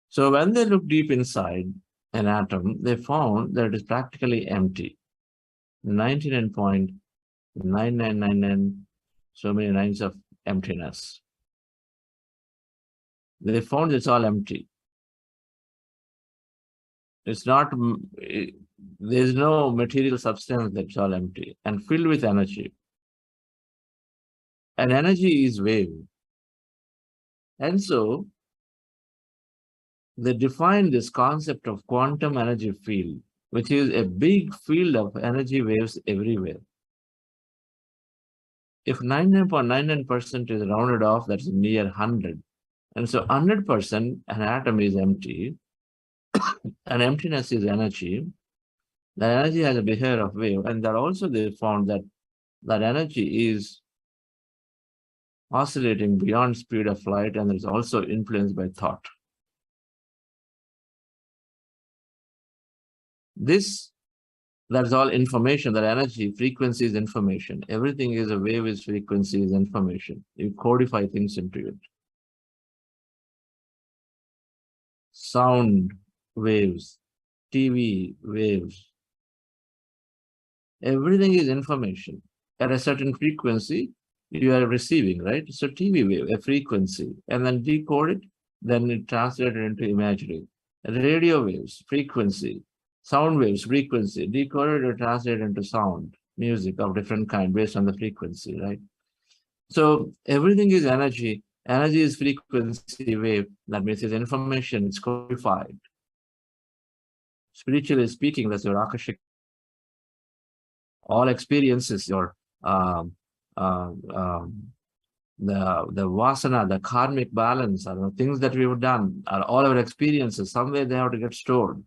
So when they look deep inside an atom, they found that it is practically empty. 99.9% 9999, so many nines of emptiness. They found it's all empty. It's not, there's no material substance that's all empty and filled with energy. And energy is wave. And so they define this concept of quantum energy field, which is a big field of energy waves everywhere. If 99.99% is rounded off, that's near 100. And so 100%, an atom is empty, and emptiness is energy. That energy has a behavior of wave, and that also they found that that energy is oscillating beyond speed of light, and is also influenced by thought. That's all information, that energy, frequency is information. Everything is a wave, is frequency, is information. You codify things into it. Sound waves, TV waves. Everything is information. At a certain frequency, you are receiving, right? So TV wave, a frequency, and then decode it, then it translated into imagery. Radio waves, frequency. Sound waves, frequency, decoded or translated into sound, music of different kind based on the frequency, right? So everything is energy. Energy is frequency wave. That means it's information, it's codified. Spiritually speaking, that's your Akashic. All experiences, your the vasana, the karmic balance, are the things that we've done, are all our experiences. Somewhere they have to get stored.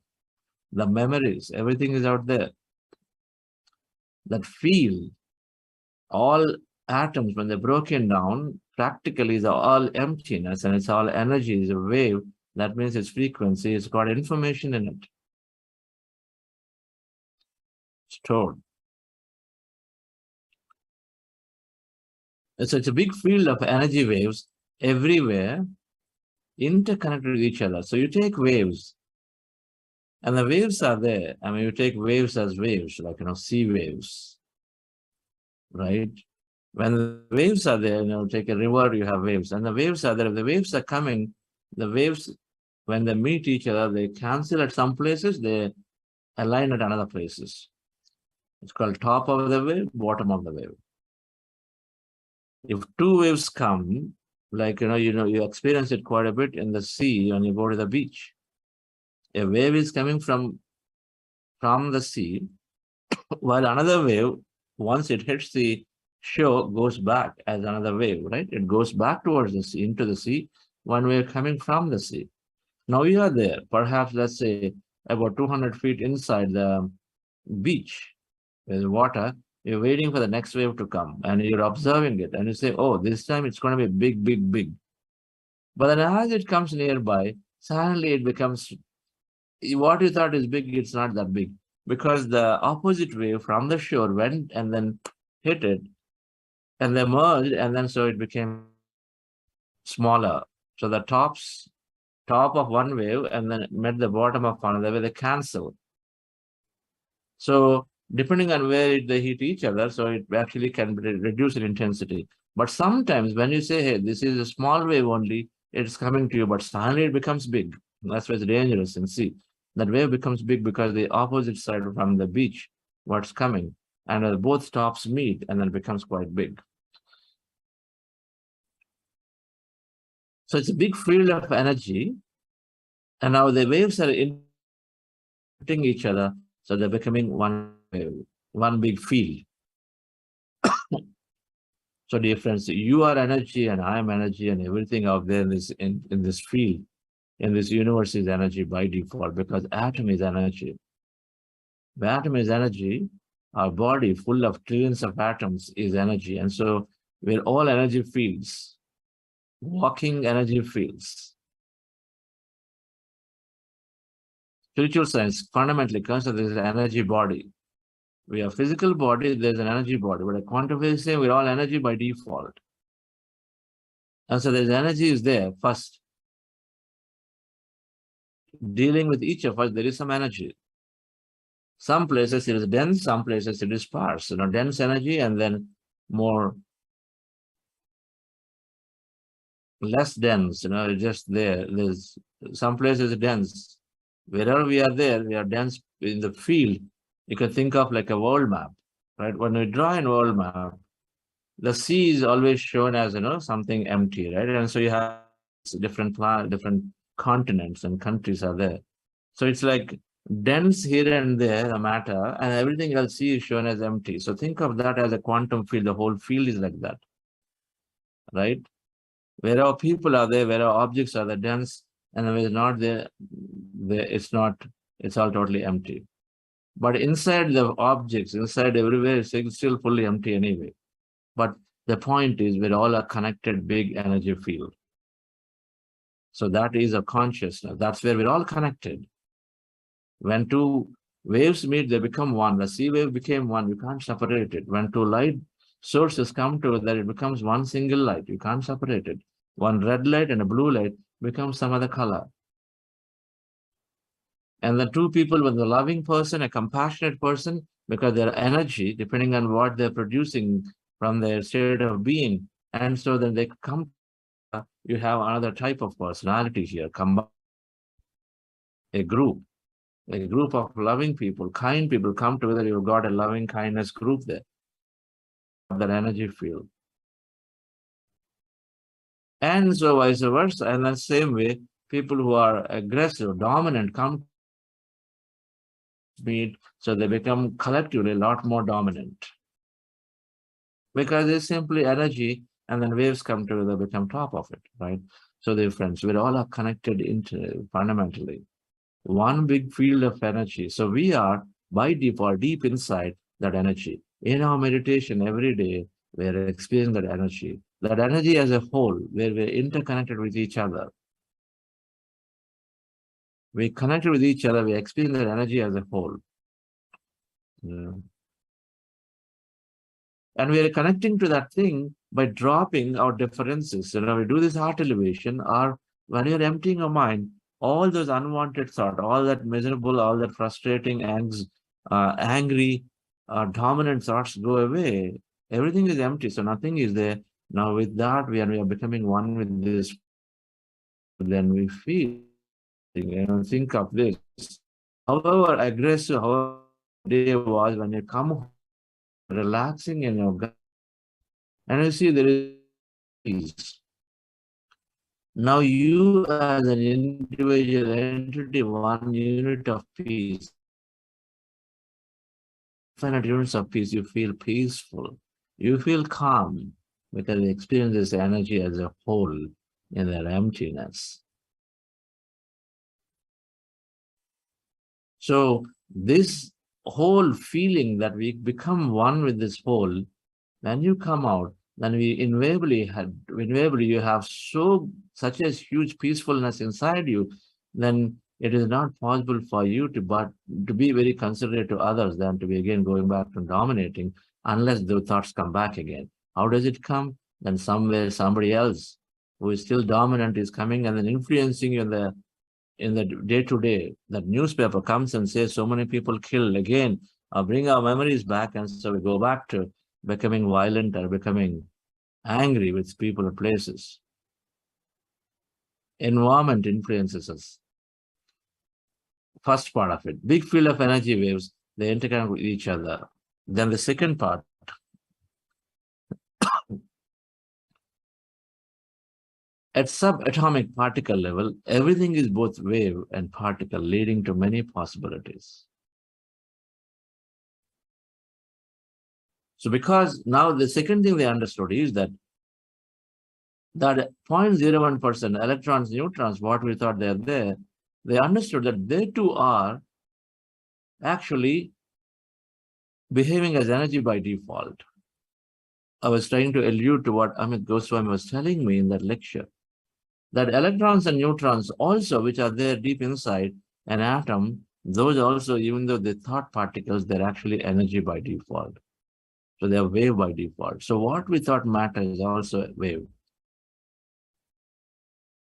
The memories, everything is out there. That feel, all atoms, when they're broken down, practically is all emptiness, and it's all energy, is a wave. That means it's frequency, it's got information in it. Stored. So it's a big field of energy waves everywhere, interconnected with each other. So you take waves, and the waves are there. I mean, you take waves as waves, like, sea waves, right? When the waves are there, take a river, you have waves, and the waves are there. If the waves are coming, the waves, when they meet each other, they cancel at some places, they align at another places. It's called top of the wave, bottom of the wave. If two waves come, like, you experience it quite a bit in the sea when you go to the beach. A wave is coming from the sea, while another wave, once it hits the shore, goes back as another wave, right? It goes back towards the sea, into the sea, one wave coming from the sea. Now you are there, perhaps, let's say, about 200 feet inside the beach, with water. You're waiting for the next wave to come, and you're observing it, and you say, oh, this time it's going to be big, big, big. But then as it comes nearby, suddenly it becomes, what you thought is big, it's not that big, because the opposite wave from the shore went and then hit it, and they merged, and then so it became smaller. So the top of one wave and then met the bottom of another wave, they cancel. So depending on where they hit each other, so it actually can reduce in intensity. But sometimes when you say, hey, this is a small wave only, it's coming to you, but suddenly it becomes big. That's why it's dangerous in sea. That wave becomes big because the opposite side from the beach, what's coming, and both tops meet, and then it becomes quite big. So it's a big field of energy, and now the waves are hitting each other, so they're becoming one wave, one big field. So dear friends, you are energy and I am energy, and everything out there in this field, in this universe, is energy by default, because atom is energy. The atom is energy. Our body, full of trillions of atoms, is energy. And so we're all energy fields, walking energy fields. Spiritual science fundamentally considers the energy body. We have physical body, there's an energy body, but a quantum physics say we're all energy by default. And so there's energy is there first. Dealing with each of us, there is some energy. Some places it is dense, some places it is sparse. Dense energy and then more less dense. Just there. There's some places dense. Wherever we are there, we are dense in the field. You can think of like a world map, right? When we draw a world map, the sea is always shown as something empty, right? And so you have different continents and countries are there. So it's like dense here and there, the matter, and everything else sea is shown as empty. So think of that as a quantum field. The whole field is like that, right? Wherever people are there, wherever objects are there, dense, and when it's not there, it's not. It's all totally empty. But inside the objects, inside everywhere, it's still fully empty anyway. But the point is, we're all a connected big energy field. So that is a consciousness. That's where we're all connected. When two waves meet, they become one. The sea wave became one. You can't separate it. When two light sources come together, it becomes one single light. You can't separate it. One red light and a blue light becomes some other color. And the two people, with a loving person, a compassionate person, because their energy, depending on what they're producing from their state of being, and so then they come, you have another type of personality here, combine a group of loving people, kind people come together, you've got a loving kindness group there, that energy field. And so vice versa, and the same way, people who are aggressive, dominant, come meet, so they become collectively a lot more dominant. Because it's simply energy, and then waves come together, become top of it, right? So dear friends, we all are connected fundamentally. One big field of energy. So we are, by default, deep inside that energy. In our meditation every day, we're experiencing that energy. That energy as a whole, where we're interconnected with each other. We connected with each other, we experience that energy as a whole. Yeah. And we are connecting to that thing by dropping our differences. We do this heart elevation, or when you're emptying your mind, all those unwanted thoughts, all that miserable, all that frustrating, angry, dominant thoughts go away. Everything is empty, so nothing is there. Now with that, we are becoming one with this. Then we feel, think of this. However aggressive, however day was, when you come home, relaxing in your gut, and you see there is peace. Now you as an individual entity, one unit of peace, infinite units of peace, you feel peaceful, you feel calm, because you experience this energy as a whole in their emptiness. So this whole feeling that we become one with this whole, when you come out, then we invariably you have such a huge peacefulness inside you, then it is not possible for you to be very considerate to others than to be again going back to dominating, unless the thoughts come back again. How does it come? Then somewhere somebody else who is still dominant is coming and then influencing you in the day-to-day. That newspaper comes and says so many people killed again, bring our memories back, and so we go back to becoming violent or becoming angry with people or places. Environment influences us. First part of it, big field of energy waves, they interconnect with each other. Then the second part, at subatomic particle level, everything is both wave and particle, leading to many possibilities. So because now the second thing they understood is that 0.01% electrons, neutrons, what we thought they're there, they understood that they too are actually behaving as energy by default. I was trying to allude to what Amit Goswami was telling me in that lecture, that electrons and neutrons also, which are there deep inside an atom, those also, even though they're thought particles, they're actually energy by default. So they're wave by default. So what we thought matter is also a wave.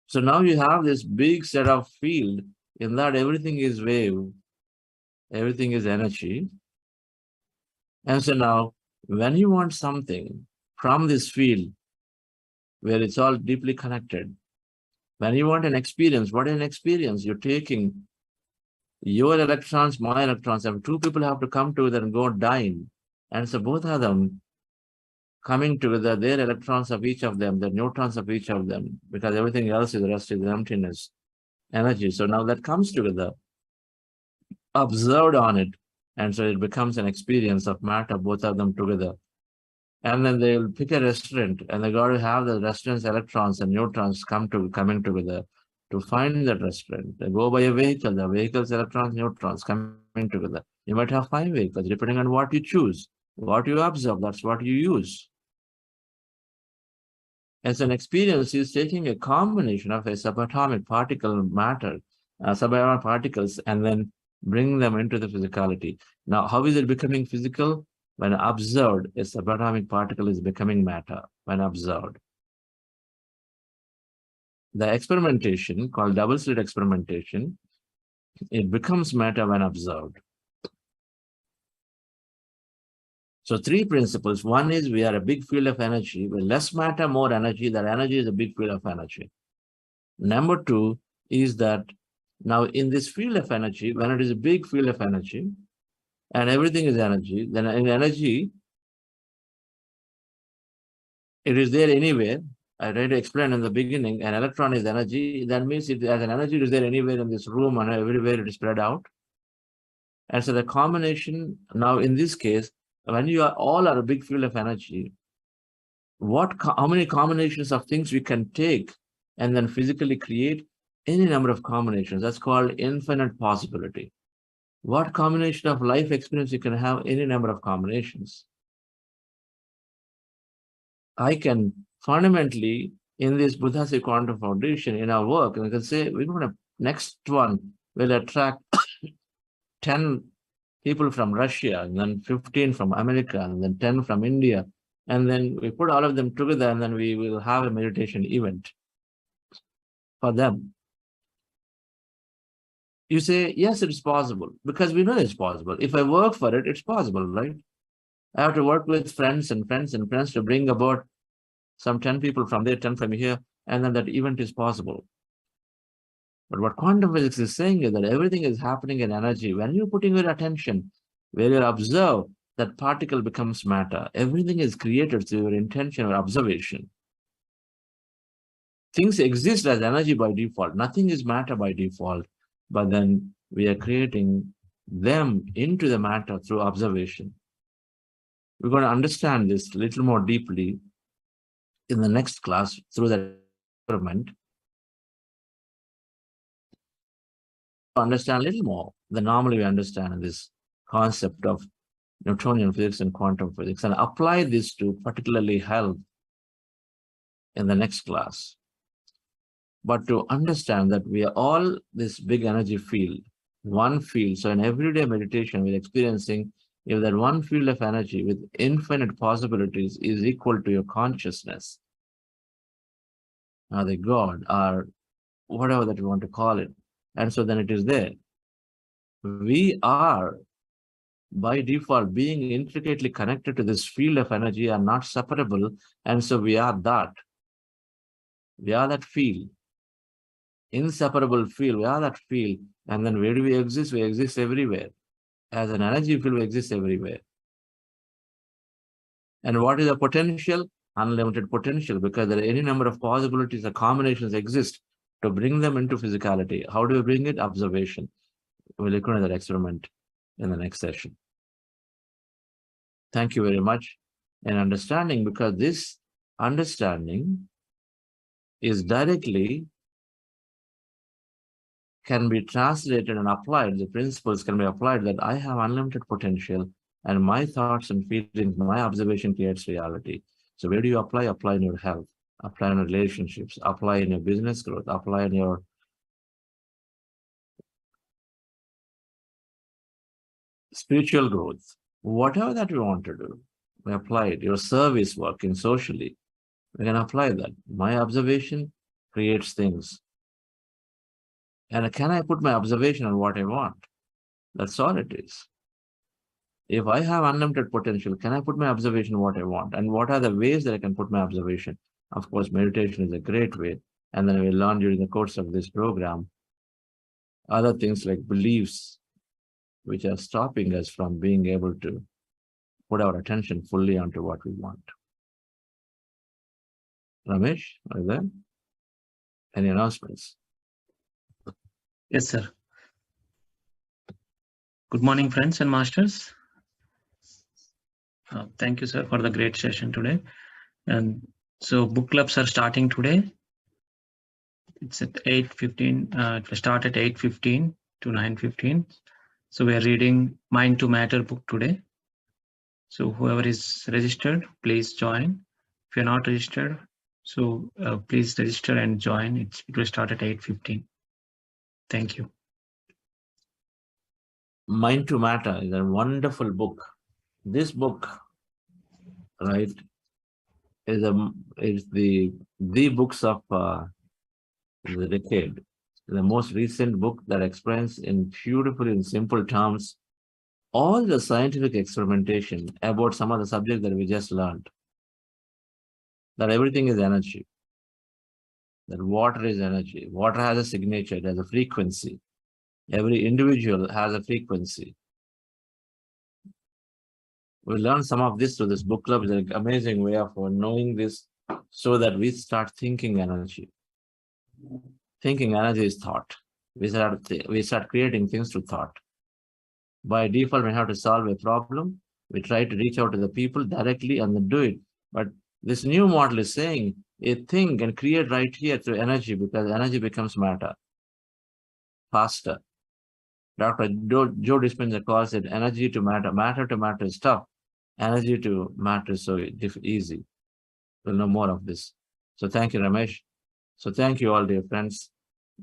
So now you have this big set of field in that everything is wave. Everything is energy. And so now, when you want something from this field where it's all deeply connected, when you want an experience, what is an experience? You're taking your electrons, my electrons, and two people have to come together and go dine. And so both of them coming together, their electrons of each of them, the neutrons of each of them, because everything else is the rest is emptiness, energy. So now that comes together, observed on it, and so it becomes an experience of matter, both of them together. And then they'll pick a restaurant, and they got to have the restaurant's electrons and neutrons coming together to find that restaurant. They go by a vehicle, the vehicle's electrons, neutrons coming together. You might have 5 vehicles, depending on what you choose, what you observe, that's what you use. As an experience is taking a combination of a subatomic particle matter, subatomic particles, and then bring them into the physicality. Now, how is it becoming physical? When observed, a subatomic particle is becoming matter when observed. The experimentation, called double slit experimentation, it becomes matter when observed. So 3 principles. One is we are a big field of energy. With less matter, more energy. That energy is a big field of energy. Number 2 is that now in this field of energy, when it is a big field of energy and everything is energy, then in energy, it is there anywhere. I tried to explain in the beginning, an electron is energy. That means it as an energy, it is there anywhere in this room and everywhere it is spread out. And so the combination, now in this case, when you are all are a big field of energy, how many combinations of things we can take and then physically create any number of combinations. That's called infinite possibility. What combination of life experience you can have any number of combinations. I can fundamentally, in this Buddha's Quantum Foundation, in our work, and I can say, we're going to, next one will attract 10 people from Russia, and then 15 from America, and then 10 from India. And then we put all of them together, and then we will have a meditation event for them. You say, yes, it's possible, because we know it's possible. If I work for it, it's possible, right? I have to work with friends and friends and friends to bring about some 10 people from there, 10 from here, and then that event is possible. But what quantum physics is saying is that everything is happening in energy. When you're putting your attention, where you observe, that particle becomes matter. Everything is created through your intention or observation. Things exist as energy by default. Nothing is matter by default. But then we are creating them into the matter through observation. We're going to understand this a little more deeply in the next class through that experiment. Understand a little more than normally we understand in this concept of Newtonian physics and quantum physics, and apply this to particularly health in the next class. But to understand that we are all this big energy field, one field. So in everyday meditation, we're experiencing if that one field of energy with infinite possibilities is equal to your consciousness, or the God, or whatever that you want to call it. And so then it is there. We are, by default, being intricately connected to this field of energy, are not separable. And so we are that. We are that field. Inseparable field. We are that field. And then where do we exist? We exist everywhere. As an energy field, we exist everywhere. And what is the potential? Unlimited potential, because there are any number of possibilities or combinations exist to bring them into physicality. How do we bring it? Observation. We'll look at that experiment in the next session. Thank you very much. And understanding, because this understanding is directly can be translated and applied. The principles can be applied that I have unlimited potential and my thoughts and feelings, my observation creates reality. So where do you apply? Apply in your health, apply in your relationships, apply in your business growth, apply in your spiritual growth, whatever that you want to do, we apply it. Your service work in socially, we can apply that. My observation creates things. And can I put my observation on what I want? That's all it is. If I have unlimited potential, can I put my observation what I want? And what are the ways that I can put my observation? Of course, meditation is a great way. And then we learn during the course of this program other things like beliefs, which are stopping us from being able to put our attention fully onto what we want. Ramesh, are you there? Any announcements? Yes, sir. Good morning, friends and masters. Thank you, sir, for the great session today. And so book clubs are starting today. It's at 8:15. It will start at 8:15 to 9:15. So we are reading Mind to Matter book today. So whoever is registered, please join. If you're not registered, so please register and join. It will start at 8:15. Thank you. Mind to Matter is a wonderful book. This book, right, is the books of the decade. The most recent book that explains in beautiful, in simple terms, all the scientific experimentation about some of the subjects that we just learned. That everything is energy. That water is energy. Water has a signature, it has a frequency. Every individual has a frequency. We learn some of this through this book club. It's an amazing way of knowing this so that we start thinking energy. Thinking energy is thought. We start creating things through thought. By default, we have to solve a problem. We try to reach out to the people directly and then do it. But this new model is saying a thing can create right here through energy because energy becomes matter faster. Dr. Joe Dispenza calls it energy to matter. Matter to matter is tough. Energy to matter is so easy. We'll know more of this. So thank you, Ramesh. So thank you all, dear friends.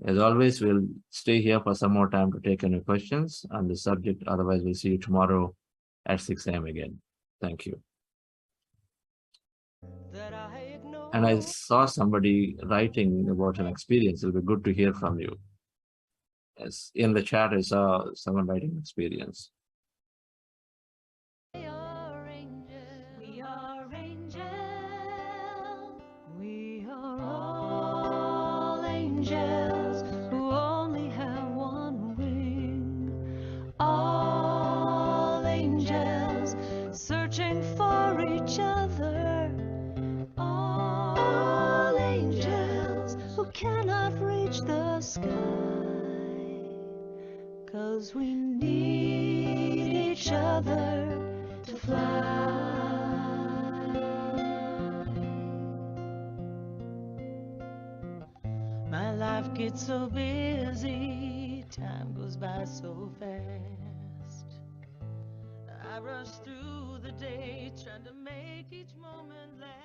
As always, we'll stay here for some more time to take any questions on the subject. Otherwise, we'll see you tomorrow at 6 a.m. again. Thank you. And I saw somebody writing about an experience. It'll be good to hear from you. Yes, in the chat, I saw someone writing experience. We are angels. We are all angels who only have one wing. All angels searching for each other. All angels who cannot reach the sky. 'Cause we need each other to fly. My life gets so busy, time goes by so fast. I rush through the day trying to make each moment last.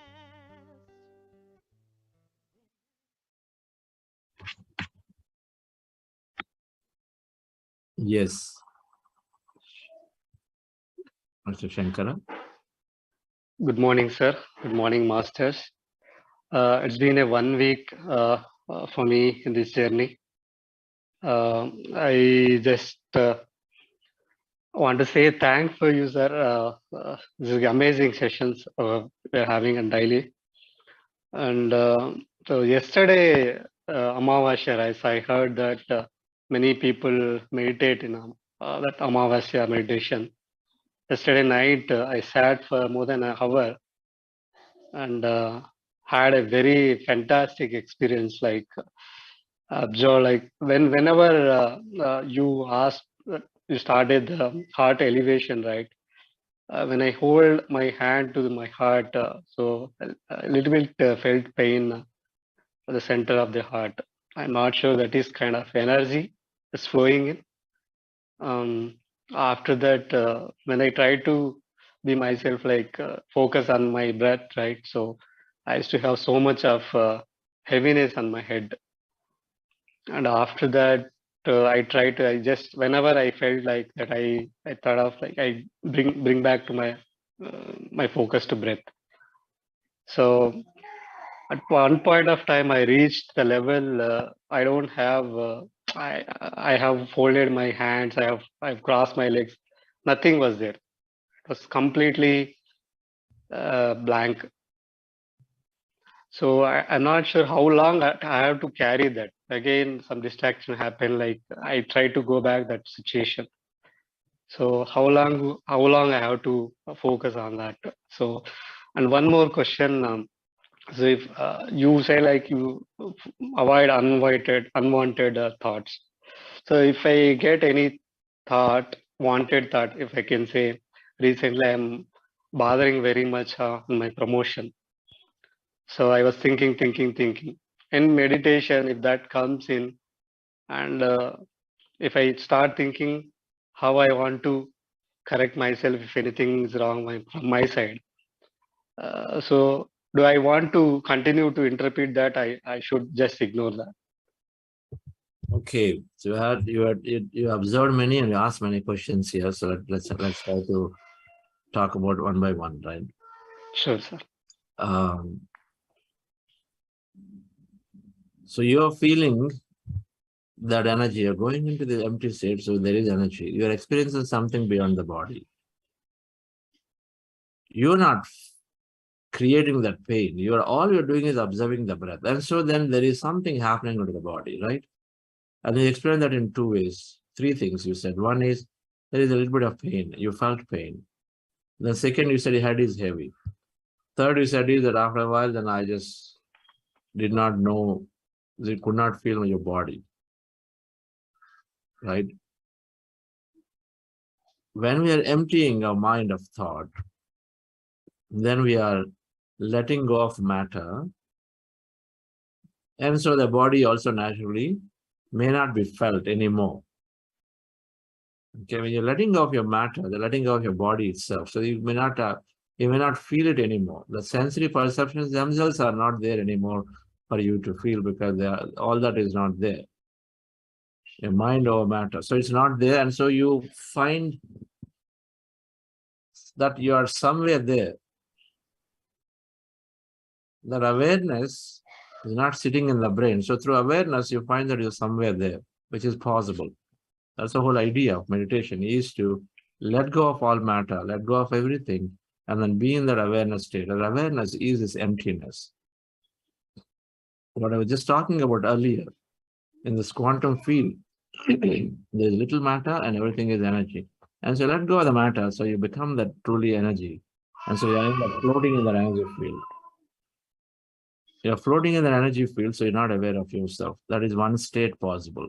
Yes. Mr. Shankara. Good morning, sir. Good morning, masters. It's been a 1 week for me in this journey. I just want to say thanks for you, sir. This is amazing sessions we're having on daily. And so yesterday, Amavasya, as I heard that many people meditate in that Amavasya meditation. Yesterday night, I sat for more than an hour and had a very fantastic experience. Like Joe, like whenever you asked, you started the heart elevation, right? When I hold my hand to my heart, so a little bit felt pain at the center of the heart. I'm not sure that is kind of energy is flowing in. After that, when I try to be myself, like focus on my breath, right? So I used to have so much of heaviness on my head. And after that, I just, whenever I felt like that, I thought of like, I bring back to my focus to breath. So at one point of time, I reached the level, I don't have I have folded my hands, I've crossed my legs. Nothing was there. It was completely blank. So I'm not sure how long I have to carry that. Again, some distraction happened. Like I try to go back that situation. So how long I have to focus on that? So, and one more question. So if you say like you avoid unwanted thoughts. So if I get any wanted thought, if I can say, recently I'm bothering very much on my promotion. So I was thinking. In meditation, if that comes in, and if I start thinking how I want to correct myself if anything is wrong from my side. So do I want to continue to interpret that? I should just ignore that. Okay, so you observed many and you asked many questions here. So let's try to talk about one by one, right? Sure, sir. So you're feeling that energy, you're going into the empty state, so there is energy. You're experiencing something beyond the body. You're not creating that pain. All you're doing is observing the breath. And so then there is something happening to the body, right? And you explain that in two ways. Three things you said. One is there is a little bit of pain. You felt pain. The second, you said your head is heavy. Third, you said is that after a while, then I just did not know, you could not feel your body, right? When we are emptying our mind of thought, then we are letting go of matter. And so the body also naturally may not be felt anymore. Okay, when you're letting go of your matter, the letting go of your body itself, so you may not feel it anymore. The sensory perceptions themselves are not there anymore for you to feel because all that is not there. Your mind over matter. So it's not there. And so you find that you are somewhere there. That awareness is not sitting in the brain. So through awareness, you find that you're somewhere there, which is possible. That's the whole idea of meditation, is to let go of all matter, let go of everything, and then be in that awareness state. And awareness is this emptiness. What I was just talking about earlier, in this quantum field, there's little matter and everything is energy. And so let go of the matter, so you become that truly energy. And so you end up floating in that energy field. You're floating in that energy field, so you're not aware of yourself. That is one state possible.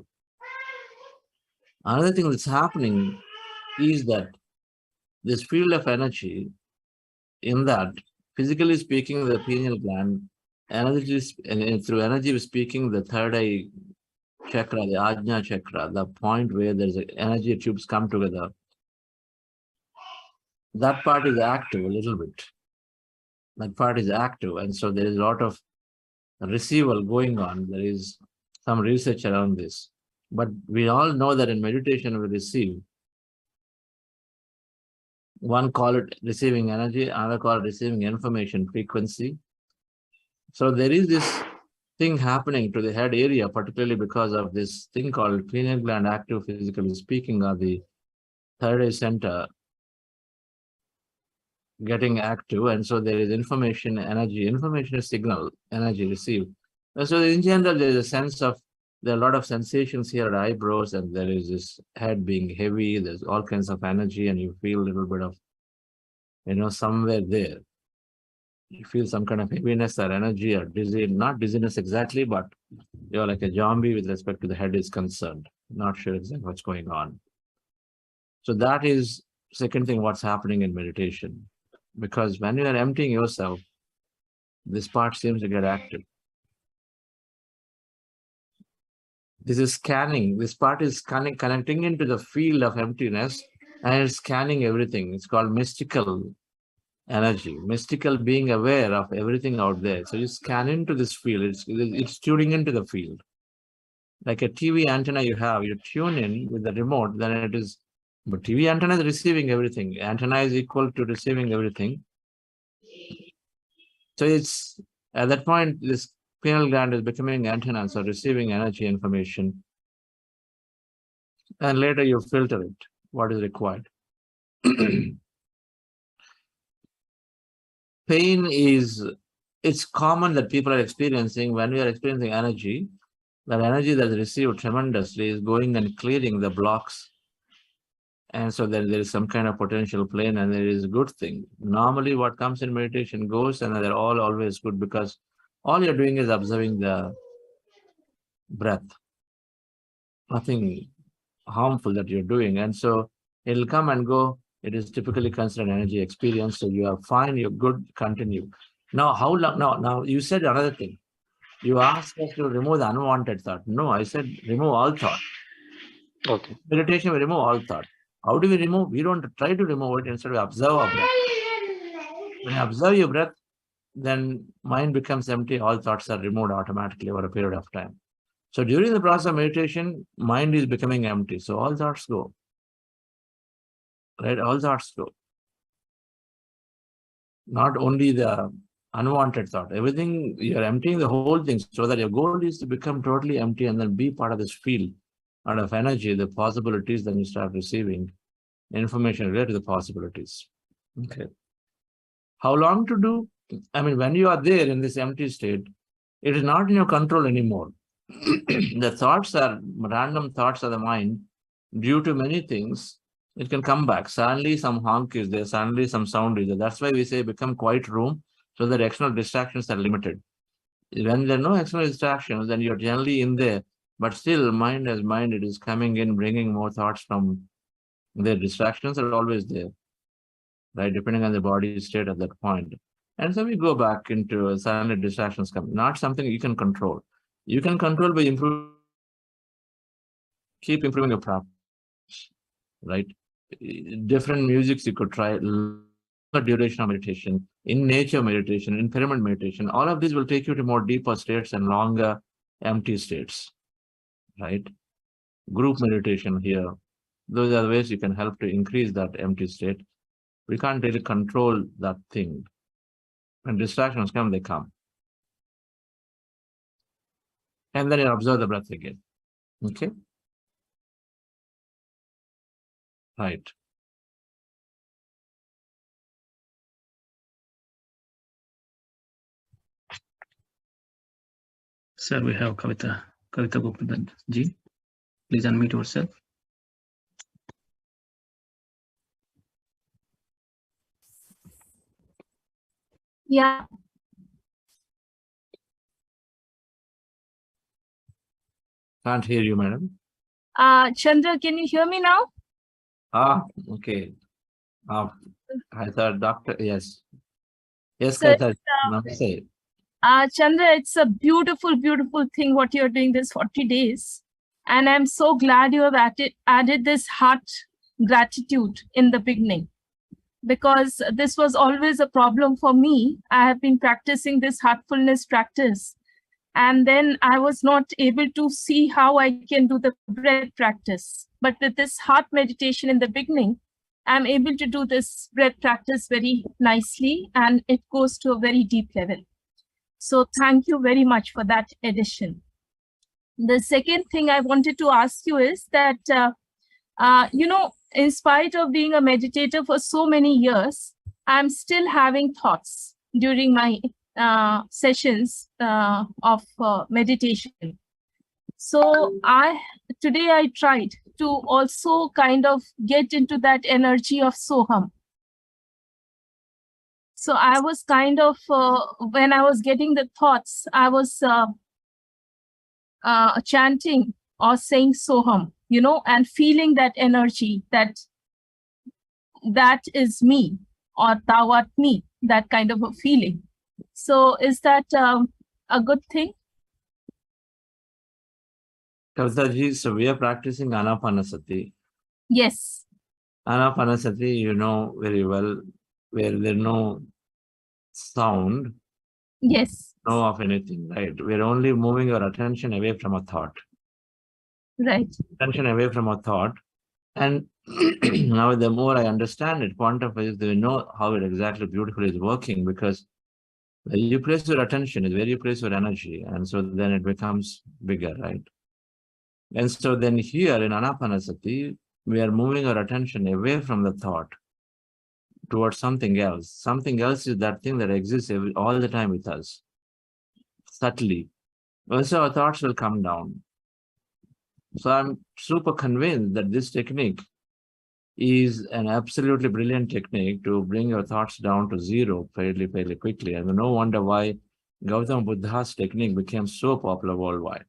Another thing that's happening is that this field of energy, in that, physically speaking, the pineal gland, and through energy speaking, the third eye chakra, the Ajna chakra, the point where there's energy tubes come together, that part is active a little bit. That part is active, and so there is a lot of receival going on. There is some research around this. But we all know that in meditation we receive. One call it receiving energy, another call it receiving information frequency. So there is this thing happening to the head area, particularly because of this thing called pineal gland active, physically speaking, or the third eye center getting active. And so there is information, energy. Information is signal, energy received. And so in general, there is a sense of, there are a lot of sensations here at eyebrows, and there is this head being heavy. There's all kinds of energy, and you feel a little bit of, somewhere there. You feel some kind of heaviness or energy or dizzy, not dizziness exactly, but you're like a zombie with respect to the head is concerned. Not sure exactly what's going on. So that is second thing, what's happening in meditation. Because when you are emptying yourself, this part seems to get active. This is scanning. This part is connecting into the field of emptiness, and it's scanning everything. It's called mystical energy. Mystical, being aware of everything out there. So you scan into this field. It's tuning into the field. Like a TV antenna you have, you tune in with the remote, then it is, but TV antenna is receiving everything. Antenna is equal to receiving everything. So it's, at that point, this pineal gland is becoming antenna, so receiving energy information. And later you filter it, what is required. Pain is, it's common that people are experiencing when we are experiencing energy. That energy that is received tremendously is going and clearing the blocks. And so then there is some kind of potential plane, and there is a good thing. Normally what comes in meditation goes, and they're all always good, because all you're doing is observing the breath. Nothing harmful that you're doing. And so it'll come and go. It is typically considered energy experience. So you are fine, you're good, continue. Now, how long? Now you said another thing. You asked us to remove the unwanted thought. No, I said remove all thought. Okay. Meditation, we remove all thought. How do we remove? We don't try to remove it. Instead, we observe our breath. When you observe your breath, then mind becomes empty. All thoughts are removed automatically over a period of time. So during the process of meditation, mind is becoming empty. So all thoughts go. Right? All thoughts go. Not only the unwanted thought. Everything, you're emptying the whole thing, so that your goal is to become totally empty and then be part of this field out of energy, the possibilities. Then you start receiving information related to the possibilities. Okay. How long to do? I mean, when you are there in this empty state, it is not in your control anymore. The thoughts are random thoughts of the mind. Due to many things, it can come back. Suddenly some honk is there, suddenly some sound is there. That's why we say become quiet room, so that external distractions are limited. When there are no external distractions, then you're generally in there, but still mind as mind, it is coming in, bringing more thoughts from their distractions are always there, right? Depending on the body state at that point. And so we go back into suddenly distractions come, not something you can control. You can control by keep improving your practice, right? Different musics you could try, duration of meditation, in nature meditation, in pyramid meditation. All of these will take you to more deeper states and longer empty states, right? Group meditation here. Those are the ways you can help to increase that empty state. We can't really control that thing. When distractions come, they come. And then you observe the breath again. Okay? Right. Sir, we have Kavita Gopalan ji. Please unmute yourself. Yeah. Can't hear you, madam. Chandra, can you hear me now? Okay. I thought doctor, yes. Yes, So, Kaita, namaste. Chandra, it's a beautiful, beautiful thing what you're doing this 40 days. And I'm so glad you have added this heart gratitude in the beginning, because this was always a problem for me. I have been practicing this heartfulness practice, and then I was not able to see how I can do the breath practice. But with this heart meditation in the beginning, I'm able to do this breath practice very nicely, and it goes to a very deep level. So thank you very much for that addition. The second thing I wanted to ask you is that, in spite of being a meditator for so many years, I'm still having thoughts during my sessions of meditation. So today I tried to also kind of get into that energy of Soham. So I was kind of, when I was getting the thoughts, I was chanting or saying Soham, and feeling that energy, that is me, or thou art me, that kind of a feeling. So is that a good thing? Kavitaji, so we are practicing Anapanasati. Yes. Anapanasati, you know very well, where there's no sound, Yes. no of anything, right? We're only moving our attention away from a thought. Right. Attention away from a thought. And now the more I understand it, quantum physics, we know how it exactly beautifully is working, because where you place your attention is where you place your energy. And so then it becomes bigger, right? And so then here in Anapanasati, we are moving our attention away from the thought towards something else. Something else is that thing that exists all the time with us, subtly. Also, our thoughts will come down. So I'm super convinced that this technique is an absolutely brilliant technique to bring your thoughts down to zero fairly quickly. And no wonder why Gautama Buddha's technique became so popular worldwide.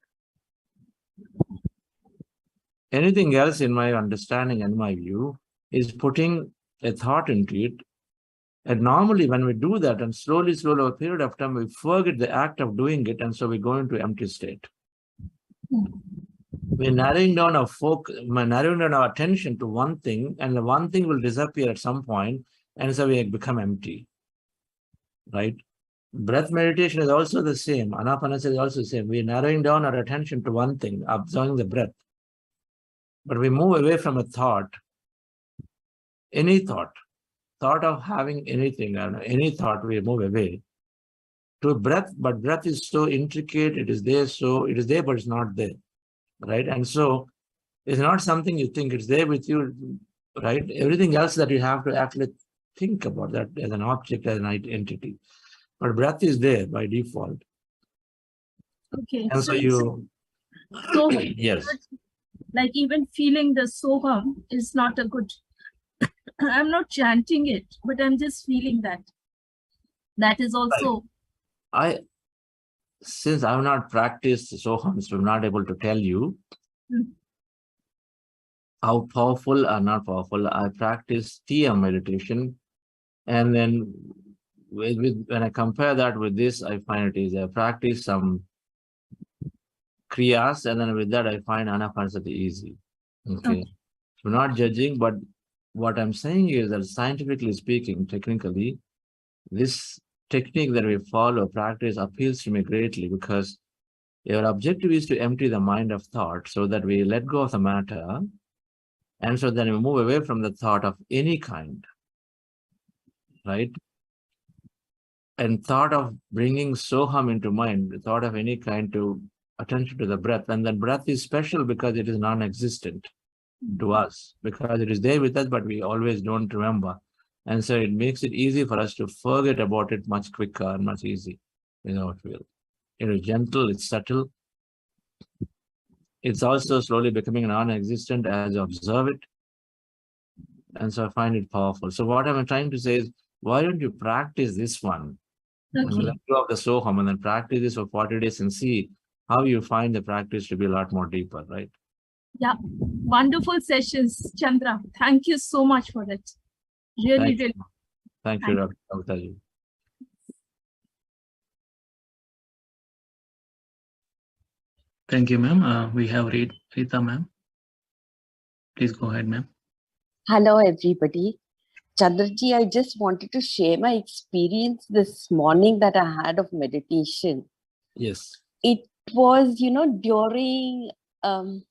Anything else, in my understanding and my view, is putting a thought into it. And normally when we do that, and slowly over a period of time, we forget the act of doing it, and so we go into empty state. We're narrowing down our focus, narrowing down our attention to one thing, and the one thing will disappear at some point, and so we become empty. Right? Breath meditation is also the same. Anapanasati is also the same. We're narrowing down our attention to one thing, observing the breath. But we move away from a thought, any thought of having anything, any thought, we move away to breath. But breath is so intricate, it is there, but it's not there. Right? And so it's not something you think, it's there with you, right? Everything else that you have to actually think about that as an object, as an entity. But breath is there by default. Okay. And so you, so yes. Like even feeling the soham is not a good, I'm not chanting it, but I'm just feeling that. That is also. Since I've not practiced soham, so I'm not able to tell you how powerful or not powerful. I practice Tiya meditation, and then when I compare that with this, I find it is I practice some kriyas, and then with that I find Anapanasati easy. Okay. So not judging, but what I'm saying is that scientifically speaking, technically, this technique that we follow, practice, appeals to me greatly, because your objective is to empty the mind of thought so that we let go of the matter, and so then we move away from the thought of any kind, right? And thought of bringing soham into mind, the thought of any kind, to attention to the breath. And that breath is special because it is non-existent to us, because it is there with us, but we always don't remember. And so it makes it easy for us to forget about it much quicker and much easy. It is gentle, it's subtle. It's also slowly becoming non-existent as you observe it. And so I find it powerful. So what I'm trying to say is, why don't you practice this one? And let go of the soham and then practice this for 40 days and see how you find the practice to be a lot more deeper, right? Yeah, wonderful sessions, Chandra. Thank you so much for it. Really. Thank you, Dr. Patriji. Thank you, ma'am. We have Rita, ma'am. Please go ahead, ma'am. Hello, everybody. Chandraji, I just wanted to share my experience this morning that I had of meditation. Yes. It was, during, when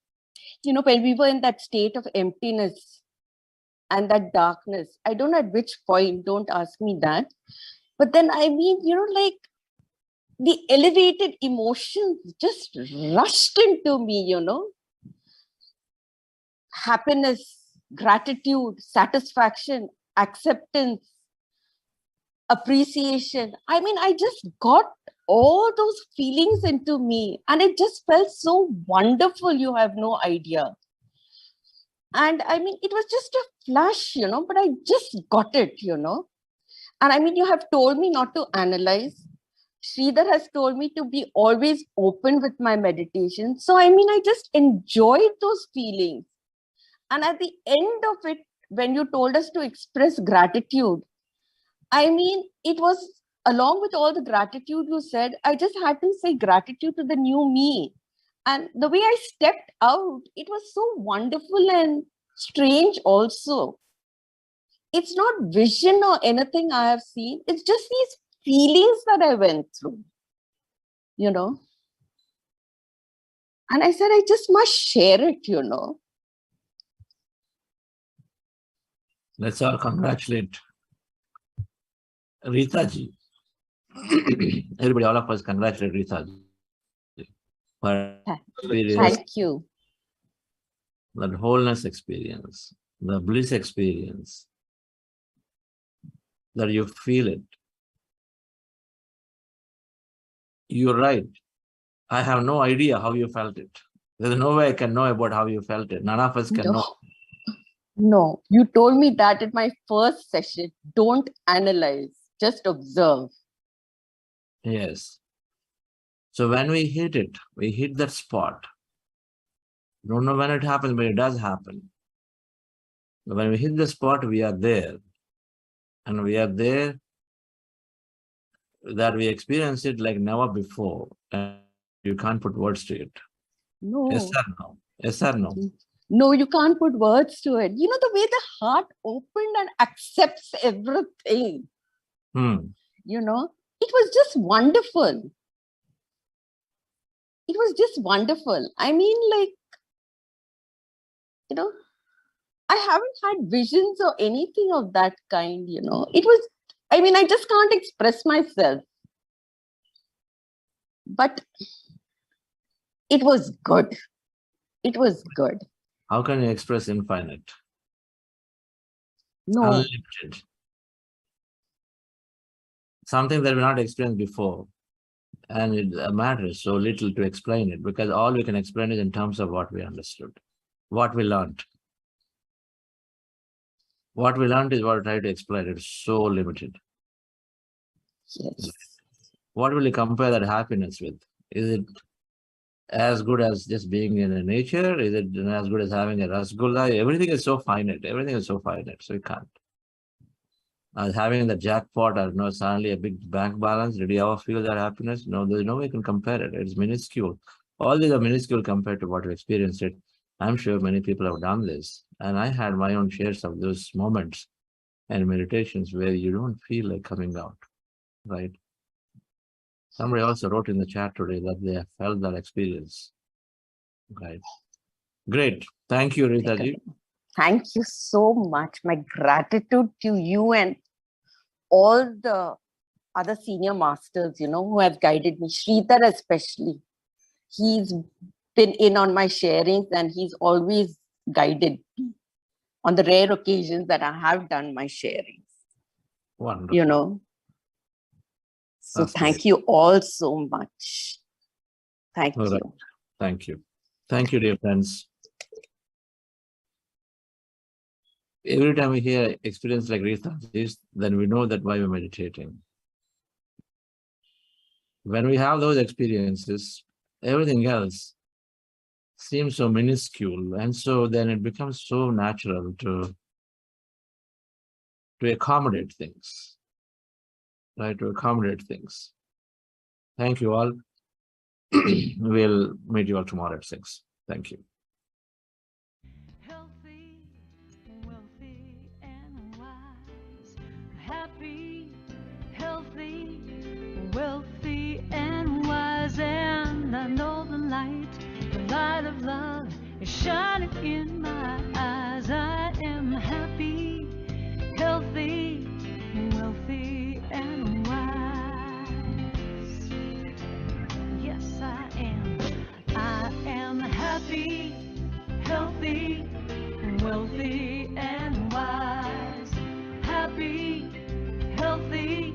we were in that state of emptiness and that darkness. I don't know at which point, don't ask me that. But then, like the elevated emotions just rushed into me, Happiness, gratitude, satisfaction, acceptance, appreciation. I just got all those feelings into me, and it just felt so wonderful. You have no idea. And it was just a flash, but I just got it, And you have told me not to analyze. Sridhar has told me to be always open with my meditation. So, I just enjoyed those feelings. And at the end of it, when you told us to express gratitude, it was along with all the gratitude you said, I just had to say gratitude to the new me. And the way I stepped out, it was so wonderful and strange also. It's not vision or anything I have seen. It's just these feelings that I went through, And I said, I just must share it, Let's all congratulate Rita ji. Everybody, all of us congratulate Rita ji. Thank you. that wholeness experience, the bliss experience, that you feel it. You're right. I have no idea how you felt it. There's no way I can know about how you felt it. None of us can know. No, you told me that in my first session. Don't analyze, just observe. Yes. So when we hit it, we hit that spot. Don't know when it happens, but it does happen. But when we hit the spot, we are there. And we are there that we experience it like never before. And you can't put words to it. No. Yes or no? Yes or no? No, you can't put words to it. You know, the way the heart opened and accepts everything. You know, it was just wonderful. It was just wonderful. I mean, like, you know, I haven't had visions or anything of that kind, you know. It was, I mean, I just can't express myself. But it was good. It was good. How can you express infinite? No. Unlimited. Something that we not experienced before. And it matters so little to explain it, because all we can explain is in terms of what we understood, what we learned. What we learned is what I try to explain. It's so limited. Yes. What will you compare that happiness with? Is it as good as just being in a nature? Is it as good as having a rasgulla? Everything is so finite. Everything is so finite. So you can't. As having the jackpot or no, suddenly a big bank balance, did you ever feel that happiness? No, there's no way you can compare it. It's minuscule. All these are minuscule compared to what we experienced it. I'm sure many people have done this. And I had my own shares of those moments and meditations where you don't feel like coming out, right? Somebody also wrote in the chat today that they have felt that experience, right? Great. Thank you, Ritaji. Thank you so much. My gratitude to you and all the other senior masters, you know, who have guided me. Sridhar especially. He's been in on my sharings and he's always guided me on the rare occasions that I have done my sharings. Wonderful. You know. So That's thank great. you all so much. Thank All right. you. Thank you. Thank you, dear friends. Every time we hear experience like Ritaji's, then we know that why we're meditating. When we have those experiences, everything else seems so minuscule, and so then it becomes so natural to accommodate things, right? To accommodate things. Thank you all. We'll meet you all tomorrow at 6. Thank you. Healthy, wealthy, and wise. Happy, healthy, wealthy, and wise. And I know the light of love is shining in my eyes. I am happy, healthy, wealthy, and wise. Yes, I am. I am happy, healthy, wealthy, and wise. Happy, healthy,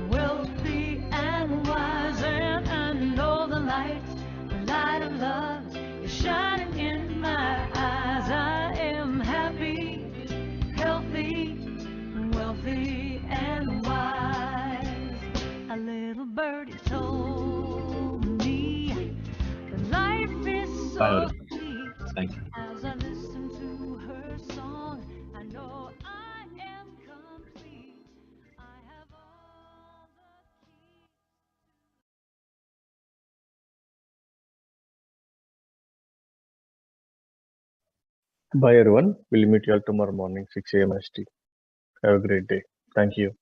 wealthy, and wise. And I know the light of love is shining in my eyes. I am happy, healthy, wealthy, and wise. A little birdie told me that life is Bye, so sweet. Thank you. As I listen to her song, I know I am complete. I have all the keys. Bye everyone. We'll meet you all tomorrow morning, 6 a.m. ST. Have a great day. Thank you.